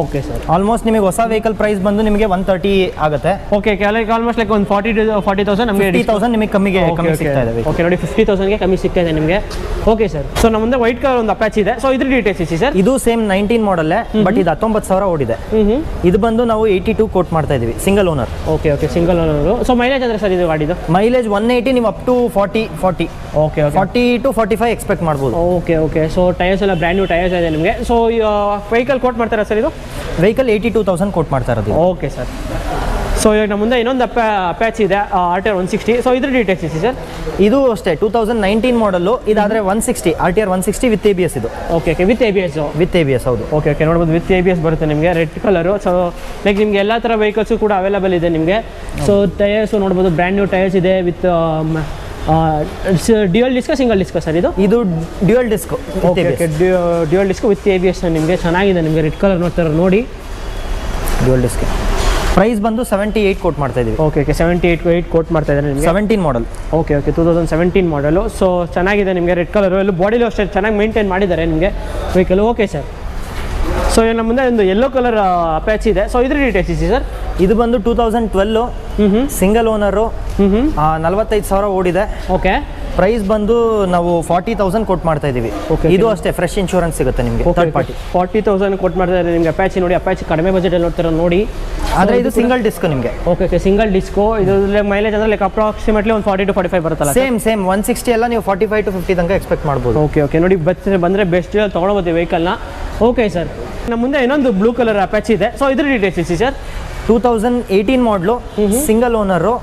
Okay sir. ಆಲ್ಮೋಸ್ಟ್ ನಿಮಗೆ ಹೊಸ ವೆಹಿಕಲ್ ಪ್ರೈಸ್ ಬಂದು ನಿಮಗೆ 130 ಆಗುತ್ತೆ. ಓಕೆ. ಆಲ್ಮೋಸ್ಟ್ ಲೈಕ್ ಒಂದು 40,000 ನಮಗೆ 50,000 ನಿಮಗೆ ಕಮ್ಮಿ ಸಿಗ್ತಾ ಇದೆ. ಓಕೆ. ನೋಡಿ 50,000ಗೆ ಕಮ್ಮಿ ಸಿಗ್ತಾ ಇದೆ ನಿಮಗೆ. Okay sir. ಸೊ ನಮ್ಮ ಮುಂದೆ ವೈಟ್ ಕಲರ್ ಒಂದು ಅಪ್ಯಾಚ್ ಇದೆ. ಸೊ ಇದ್ರ ಡೀಟೇಲ್ಸ್ ಇಚ್ಚಿ ಸರ್. ಇದು ಸೇಮ್ 19 ಮಾಡಲ್ಲೇ, ಬಟ್ ಇದು 19,000 ಓಡಿದೆ. ಇದು ಬಂದು ನಾವು 82 ಕೋಟ್ ಮಾಡ್ತಾ ಇದೀವಿ, single owner. Okay. Single owner. So mileage ಅಂದ್ರೆ ಸರ್ ಇದು ಗಾಡಿದು? ಮೈಲೇಜ್ 180, ನೀವು up to 40. Okay. 40 to 45 expect ಮಾಡ್ಬೋದು. ಓಕೆ. ಸೊ ಟೈರ್ಸ್ ಎಲ್ಲ ಬ್ರ್ಯಾಂಡ್ ನ್ಯೂ ಟೈರ್ಸ್ ಇದೆ ನಿಮಗೆ. ಸೊ ವೆಹಿಕಲ್ ಕೋಟ್ ಮಾಡ್ತಾರಾ ಸರ್ ಇದು? ವೆಹಿಕಲ್ 82,000 ಕೋಟ್ ಮಾಡ್ತಾ ಇರೋದು. Okay sir. ಸೊ ಇವಾಗ ನಮ್ಮ ಮುಂದೆ ಇನ್ನೊಂದು ಅಪ್ಯಾಚ್ ಇದೆ, RTR 160. ಸೊ ಇದ್ರ ಡೀಟೇಲ್ಸ್ ಇದೆ ಸರ್. ಇದು ಅಷ್ಟೇ 2019 ಮಾಡಲ್ಲು. ಇದಾದರೆ 160, RTR 160 ವಿತ್ ABS ಇದು. ಓಕೆ. ವಿತ್ ABS ಹೌದು. ಓಕೆ. ನೋಡ್ಬೋದು ವಿತ್ ABS ಬರುತ್ತೆ ನಿಮಗೆ, ರೆಡ್ ಕಲರು. ಸೊ ಲೈಕ್ ನಿಮಗೆ ಎಲ್ಲ ಥರ ವೆಹಿಕಲ್ಸು ಕೂಡ ಅವೈಲೇಬಲ್ ಇದೆ ನಿಮಗೆ. ಸೊ ಟೈರ್ಸು ನೋಡ್ಬೋದು, ಬ್ರ್ಯಾಂಡ್ ನ್ಯೂ ಟೈರ್ಸ್ ಇದೆ with dual disc, single disc sir ಇದು? ಇದು dual disc. Dual disc with ABS ನಿಮಗೆ ಚೆನ್ನಾಗಿದೆ. ನಿಮಗೆ ರೆಡ್ ಕಲರ್ ನೋಡ್ತಾರೆ ನೋಡಿ. Dual disc. ಪ್ರೈಸ್ ಬಂದು 78 ಕೋಟ್ ಮಾಡ್ತಾ ಇದೀವಿ. ಓಕೆ ಓಕೆ 78 ಕೋಟ್ ಮಾಡ್ತಾ ಇದ್ದಾರೆ ನಿಮಗೆ. 17 ಮಾಡಲ್. ಓಕೆ ಓಕೆ 2017 ಮಾಡಲು. ಸೊ ಚೆನ್ನಾಗಿದೆ ನಿಮಗೆ, ರೆಡ್ ಕಲರು, ಎಲ್ಲ ಬಾಡಿಲೂ ಅಷ್ಟೇ ಚೆನ್ನಾಗಿ ಮೇಂಟೈನ್ ಮಾಡಿದ್ದಾರೆ ನಿಮಗೆ ವೆಹಿಕಲ್. Okay sir. ಸೊ ನಮ್ಮ ಮುಂದೆ ಒಂದು ಯೆಲ್ಲೋ ಕಲರ್ ಅಪ್ಯಾಚಿ ಇದೆ. ಸೊ ಇದ್ರ ಡೀಟೇಲ್ಸ್ ಇದೆ ಸರ್. ಇದು ಬಂದು 2012 ಸಿಂಗಲ್ ಓನರು, 45,000 ಓಡಿದೆ. ಓಕೆ. ಪ್ರೈಸ್ ಬಂದು ನಾವು 40,000 ಕೊಟ್ಟು ಮಾಡ್ತಾ ಇದೀವಿ. ಇದು ಅಷ್ಟೇ ಫ್ರೆಶ್ ಇನ್ಶೂರೆನ್ಸ್ ಸಿಗುತ್ತೆ ನಿಮಗೆ, ಥರ್ಡ್ ಪಾರ್ಟಿ. 40,000 ಕೊಟ್ಟು ಮಾಡ್ತಾ ಇದ್ದಾರೆ ನಿಮಗೆ ಅಪ್ಯಾಚಿ. ನೋಡಿ ಅಪ್ಯಾಚಿ ಕಡಿಮೆ ಬಜೆಟಲ್ಲಿ ನೋಡ್ತಾರೆ ನೋಡಿ. ಆದರೆ ಇದು ಸಿಂಗಲ್ ಡಿಸ್ಕ್ ನಿಮಗೆ. Okay okay single disk. ಇದು ಮೈಲೇಜ್ ಅಂದರೆ ಲೈಕ್ ಅಪ್ರಾಕ್ಸಿಮೇಟ್ಲಿ ಒಂದು 40 to 45 ಬರುತ್ತಲ್ಲ. ಸೇಮ್ 160 ಎಲ್ಲ ನೀವು 45 to 50 ತನಕ ಎಕ್ಸ್ಪೆಕ್ಟ್ ಮಾಡ್ಬೋದು. ಓಕೆ ಓಕೆ ನೋಡಿ ಬಂದರೆ ಬೆಸ್ಟ್ ತೊಗೊಳ್ಬೋದು ವೆಹಿಕಲ್ನ. Okay sir. ನಮ್ಮ ಮುಂದೆ ಇನ್ನೊಂದು ಬ್ಲೂ ಕಲರ್ ಅಪ್ಯಾಚಿ ಇದೆ. ಸೊ ಇದ್ರ ಡೀಟೇಲ್ಸ್ ಇಸಿ sir. 2018 model, single owner,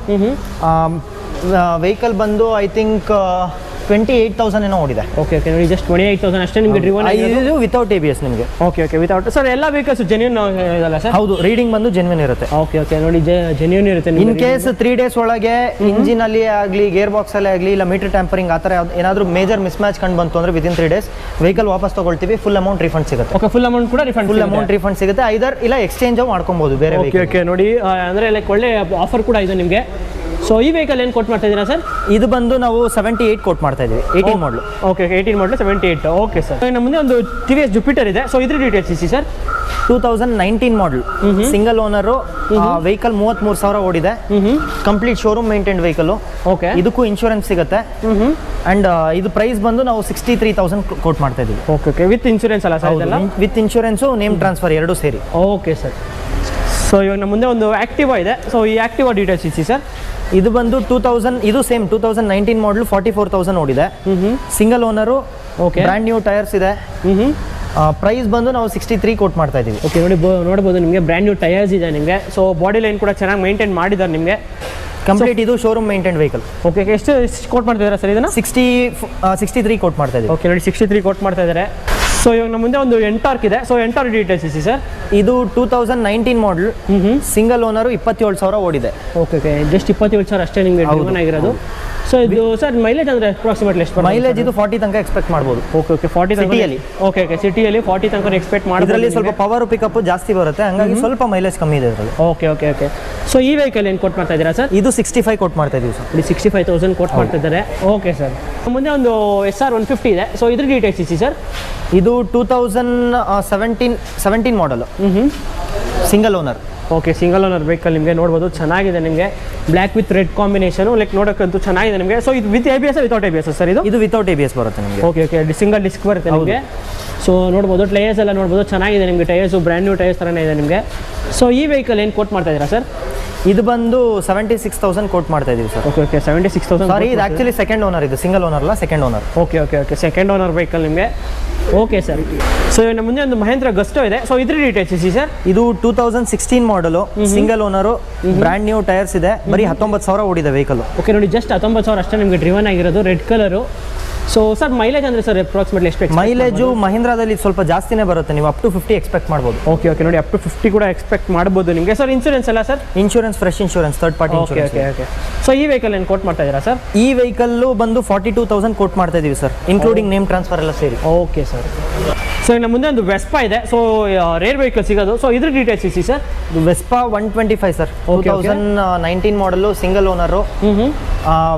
vehicle ಬಂದು ಐ ಥಿಂಕ್ 28,000 ಏನೋ ಓಡಿದೆ. ಓಕೆ ಓಕೆ ನೋಡಿ ಜಸ್ಟ್ 28,000 ಅಷ್ಟೇ ನಿಮಗೆ ಡ್ರಿವನ್. ಇದು ವಿತೌಟ್ ABS ನಿಮಗೆ. Okay okay without. ಸರ್ ಎಲ್ಲ ವೆಹಿಕಲ್ಸ್ ಜೆನ್ಯೂನ್ ಇದಲ್ಲ ಸರ್? ಹೌದು, ರೀಡಿಂಗ್ ಬಂದು ಜೆನ್ಯೂನ್ ಇರುತ್ತೆ. ಓಕೆ ಓಕೆ ನೋಡಿ ಜೆನ್ಯೂನ್ ಇರುತ್ತೆ. ಇನ್ ಕೇಸ್ 3 days ಒಳಗೆ ಇಂಜಿನ್ ಅಲ್ಲಿ ಆಗಲಿ ಗೇರ್ ಬಾಕ್ಸ್ ಅಲ್ಲಿ ಆಗಲಿ ಇಲ್ಲ ಮೀಟರ್ ಟ್ಯಾಂಪರಿಂಗ್ ಆ ಥರ ಏನಾದರೂ ಮೇಜರ್ ಮಿಸ್ ಮ್ಯಾಚ್ ಕಂಡು ಬಂತು ಅಂದರೆ ವಿದಿನ್ 3 days ವೆಹಿಕಲ್ ವಾಪಸ್ ತಗೊಳ್ತೀವಿ. ಫುಲ್ ಅಮೌಂಟ್ ರಿಫಂಡ್ ಸಿಗುತ್ತೆ. ಓಕೆ ಫುಲ್ ಅಮೌಂಟ್ ಕೂಡ ರಿಫಂಡ್. ಫುಲ್ ಅಮೌಂಟ್ ರಿಫಂಡ್ ಸಿಗುತ್ತೆ. ಐದರ್ ಇಲ್ಲ ಎಕ್ಸ್ಚೇಂಜ್ ಮಾಡ್ಕೊಬೋದು ಬೇರೆ. ಓಕೆ ಓಕೆ ನೋಡಿ ಅಂದರೆ ಲೈಕ್ ಒಳ್ಳೆ ಆಫರ್ ಕೂಡ ಇದೆ ನಿಮಗೆ. ಸೊ ಈ ವೆಹಿಕಲ್ ಏನು ಕೊಟ್ಟು ಮಾಡ್ತಾ ಇದ್ದೀರಾ ಸರ್? ಇದು ಬಂದು ನಾವು 78 ಕೊಟ್ಟು ಮಾಡ್ತಾ ಇದ್ದೀವಿ. 18 ಮಾಡಲು. ಓಕೆ 18 ಮಾಡಲು 78. Okay sir. ನಮ್ಮ ಮುಂದೆ ಒಂದು TVS ಜುಪಿಟರ್ ಇದೆ. ಸೊ ಇದ್ರ ಡೀಟೇಲ್ಸ್ ಇಸಿ ಸರ್. 2019 ಮಾಡಲ್, ಸಿಂಗಲ್ ಓನರು, ವೆಹಿಕಲ್ 33,000 ಓಡಿದೆ. Complete showroom maintained vehicle. Okay. ಇದಕ್ಕೂ ಇನ್ಶೂರೆನ್ಸ್ ಸಿಗುತ್ತೆ. ಅಂಡ್ ಇದು ಪ್ರೈಸ್ ಬಂದು ನಾವು 63,000 ಕೋಟ್ ಮಾಡ್ತಾ ಇದ್ದೀವಿ. ಓಕೆ ಓಕೆ ವಿತ್ ಇನ್ಶೂರೆನ್ಸ್ ಅಲ್ಲ ಸರ್? ಇದೆಲ್ಲ ವಿತ್ ಇನ್ಶೂರೆನ್ಸು, ನೇಮ್ ಟ್ರಾನ್ಸ್ಫರ್ ಎರಡೂ ಸೇರಿ. Okay sir. ಸೊ ಇವಾಗ ನಮ್ಮ ಮುಂದೆ ಒಂದು ಆಕ್ಟಿವಾ ಇದೆ. ಸೊ ಈ ಆಕ್ಟಿವಾ ಡೀಟೇಲ್ಸ್ ಇಸಿ ಸರ್. ಇದು ಬಂದು 2000, ಇದು ಸೇಮ್ 2019 ಮಾಡಲು, 44,000 ಓಡಿದೆ. Single owner, okay, brand new tyres ಇದೆ. ಪ್ರೈಸ್ ಬಂದು ನಾವು 63 ಕೋಟ್ ಮಾಡ್ತಾ ಇದ್ದೀವಿ. ಓಕೆ ನೋಡಿ ನೋಡ್ಬೋದು ನಿಮಗೆ ಬ್ರ್ಯಾಂಡ್ ನ್ಯೂ ಟೈರ್ಸ್ ಇದೆ ನಿಮಗೆ. ಸೊ ಬಾಡಿ ಲೈನ್ ಕೂಡ ಚೆನ್ನಾಗಿ ಮೇಂಟೈನ್ ಮಾಡಿದ್ದಾರೆ ನಿಮಗೆ. ಕಂಪ್ಲೀಟ್ ಇದು ಶೋರೂಮ್ ಮೇಂಟೈನ್ ವೆಹಿಕಲ್. ಓಕೆ ಎಷ್ಟು ಕೋಟ್ ಮಾಡ್ತಿದ್ದೀರಾ ಸರ್ ಇದನ್ನು? 63 ಕೋಟ್ ಮಾಡ್ತಾ ಇದ್ದೀವಿ. ಓಕೆ ನೋಡಿ 63 ಕೋಟ್ ಮಾಡ್ತಾ ಇದ್ದಾರೆ. ಸೊ ಇವಾಗ ನಮ್ಮ ಮುಂದೆ ಒಂದು ಎಂಟಾರ್ಕ್ ಇದೆ. ಸೊ ಎಂಟಾರ್ಕ್ ಡೀಟೇಲ್ಸ್ ಇಸಿ ಸರ್. ಇದು 2019 ಮಾಡಲ್, ಸಿಂಗಲ್ ಓನರು, 27,000 ಓಡಿದೆ. ಓಕೆ ಓಕೆ ಜಸ್ಟ್ 27,000 ಅಷ್ಟೇ ನಿಮಗೆ ಡ್ರಿವನ್ ಆಗಿರೋದು. ಸೊ ಇದು ಸರ್ ಮೈಲೇಜ್ ಅಂದರೆ ಅಪ್ರಾಕ್ಸಿಮೇಟ್ಲಿ ಎಷ್ಟು? ಮೈಲೇಜ್ ಇದು 40 ತನಕ ಎಕ್ಸ್ಪೆಕ್ಟ್ ಮಾಡ್ಬೋದು. ಓಕೆ ಓಕೆ 40 ಸಿಟಿಯಲ್ಲಿ. ಓಕೆ ಓಕೆ ಸಿಟಿಯಲ್ಲಿ 40 ತನಕ ಎಕ್ಸ್ಪೆಕ್ಟ್ ಮಾಡಿ. ಇದರಲ್ಲಿ ಸ್ವಲ್ಪ ಪವರ್ ಪಿಕಪ್ ಜಾಸ್ತಿ ಬರುತ್ತೆ, ಹಂಗಾಗಿ ಸ್ವಲ್ಪ ಮೈಲೇಜ್ ಕಮ್ಮಿ ಇದೆ ಇದರಲ್ಲಿ. Okay okay okay. ಸೊ ಈ ವೆಹಿಕಲ್ ಏನು ಕೊಟ್ಟು ಮಾಡ್ತಾ ಇದ್ದೀರಾ ಸರ್? ಇದು 65 ಕೊಟ್ಟು ಮಾಡ್ತಾ ಇದ್ದೀವಿ ಸರ್. ಇಲ್ಲಿ 65,000 ಕೊಟ್ಟು ಮಾಡ್ತಾ ಇದ್ದಾರೆ. Okay sir. ಮುಂದೆ ಒಂದು SR 150 ಇದೆ. ಸೊ ಇದ್ರ ಡೀಟೇಲ್ಸ್ ಇಸಿ ಸರ್. ಇದು 2017 ಮಾಡಲು, single owner. Okay single owner vehicle ನಿಮಗೆ ನೋಡ್ಬೋದು ಚೆನ್ನಾಗಿದೆ ನಿಮಗೆ. Black with red combination like ನೋಡೋಕ್ಕಂತೂ ಚೆನ್ನಾಗಿದೆ ನಿಮಗೆ. ಸೊ ಇದು with ABS without ABS sir? ಇದು ವಿತೌಟ್ ABS ಬರುತ್ತೆ ನಿಮಗೆ. ಓಕೆ ಓಕೆ ಸಿಂಗಲ್ ಡಿಸ್ಕ್ ಬರುತ್ತೆ ನಿಮಗೆ. ಸೊ ನೋಡ್ಬೋದು ಟೈರ್ಸ್ ಎಲ್ಲ ನೋಡ್ಬೋದು ಚೆನ್ನಾಗಿದೆ ನಿಮಗೆ. ಟೈರ್ಸು ಬ್ರ್ಯಾಂಡ್ ನ್ಯೂ ಟೈರ್ಸ್ ಥರನೇ ಇದೆ ನಿಮಗೆ. ಸೊ ಈ ವೆಹಿಕಲ್ ಏನು ಕೋಟ್ ಮಾಡ್ತಾ ಇದ್ದೀರಾ ಸರ್? ಇದು ಬಂದು 76,000 ಕೋಟ್ ಮಾಡ್ತಾ ಇದೀವಿ ಸರ್. Okay okay 76,000. ಸಾರಿ, ಇದು ಆಕ್ಚುಲಿ ಸೆಕೆಂಡ್ ಓನರ್, ಇದು ಸಿಂಗಲ್ ಓನರ್ ಅಲ್ಲ, second owner. Okay okay okay second owner vehicle ನಿಮಗೆ. Okay sir. ಸೊ ನಮ್ಮ ಮುಂದೆ ಒಂದು ಮಹೇಂದ್ರ ಗಸ್ಟೋ ಇದೆ. ಸೊ ಇದ್ರ ಡೀಟೇಲ್ಸ್ ಇಸಿ ಸರ್. ಇದು 2016 ಮಾಡಲು, single owner, brand new tyres ಇದೆ. ಬರೀ 19,000 ಓಡಿದೆ ವೆಹಿಕಲ್. ಓಕೆ ನೋಡಿ ಜಸ್ಟ್ 19,000 ಅಷ್ಟೇ ನಿಮಗೆ ಡ್ರಿವನ್ ಆಗಿರೋದು, red colour. So sir mileage ಅಂದರೆ ಸರ್ ಅಪ್ರಾಕ್ಸಿಮೇಟ್ಲಿ ಎಷ್ಟು? ಮೈಲೇಜು ಮಹೀಂದ್ರಾದಲ್ಲಿ ಸ್ವಲ್ಪ ಜಾಸ್ತಿನೇ ಬರುತ್ತೆ, ನೀವು ಅಪ್ ಟು 50 ಎಕ್ಸ್ಪೆಕ್ಟ್ ಮಾಡ್ಬೋದು. ಓಕೆ ಓಕೆ ನೋಡಿ ಅಪ್ ಟು 50 ಕೂಡ ಎಕ್ಸ್ಪೆಕ್ಟ್ ಮಾಡ್ಬೋದು ನಿಮಗೆ. ಸರ್ ಇನ್ಶೂರೆನ್ಸ್ ಎಲ್ಲ sir? Insurance fresh insurance, third party insurance. Okay okay. So ಈ ವೆಹಿಕಲ್ ಏನು ಕೋಟ್ ಮಾಡ್ತಾ ಇದ್ದೀರಾ ಸರ್? ಈ ವೆಹಿಕಲ್ಲು ಬಂದು 42,000 ಕೋಟ್ ಮಾಡ್ತಾ ಇದೀವಿ ಸರ್, ಇನ್ಕ್ಲೂಡಿಂಗ್ ನೇಮ್ ಟ್ರಾನ್ಸ್ಫರ್ ಎಲ್ಲ ಸೇರಿ. Okay sir. ಸೊ ಇನ್ನು ಮುಂದೆ ಒಂದು ವೆಸ್ಪಾ ಇದೆ. ಸೊ ರೇರ್ ವೆಹಿಕಲ್ ಸಿಗೋದು. ಸೊ ಇದ್ರ ಡೀಟೇಲ್ಸ್ ಇಸಿ sir. Vespa 125 sir, 2019 model, single owner.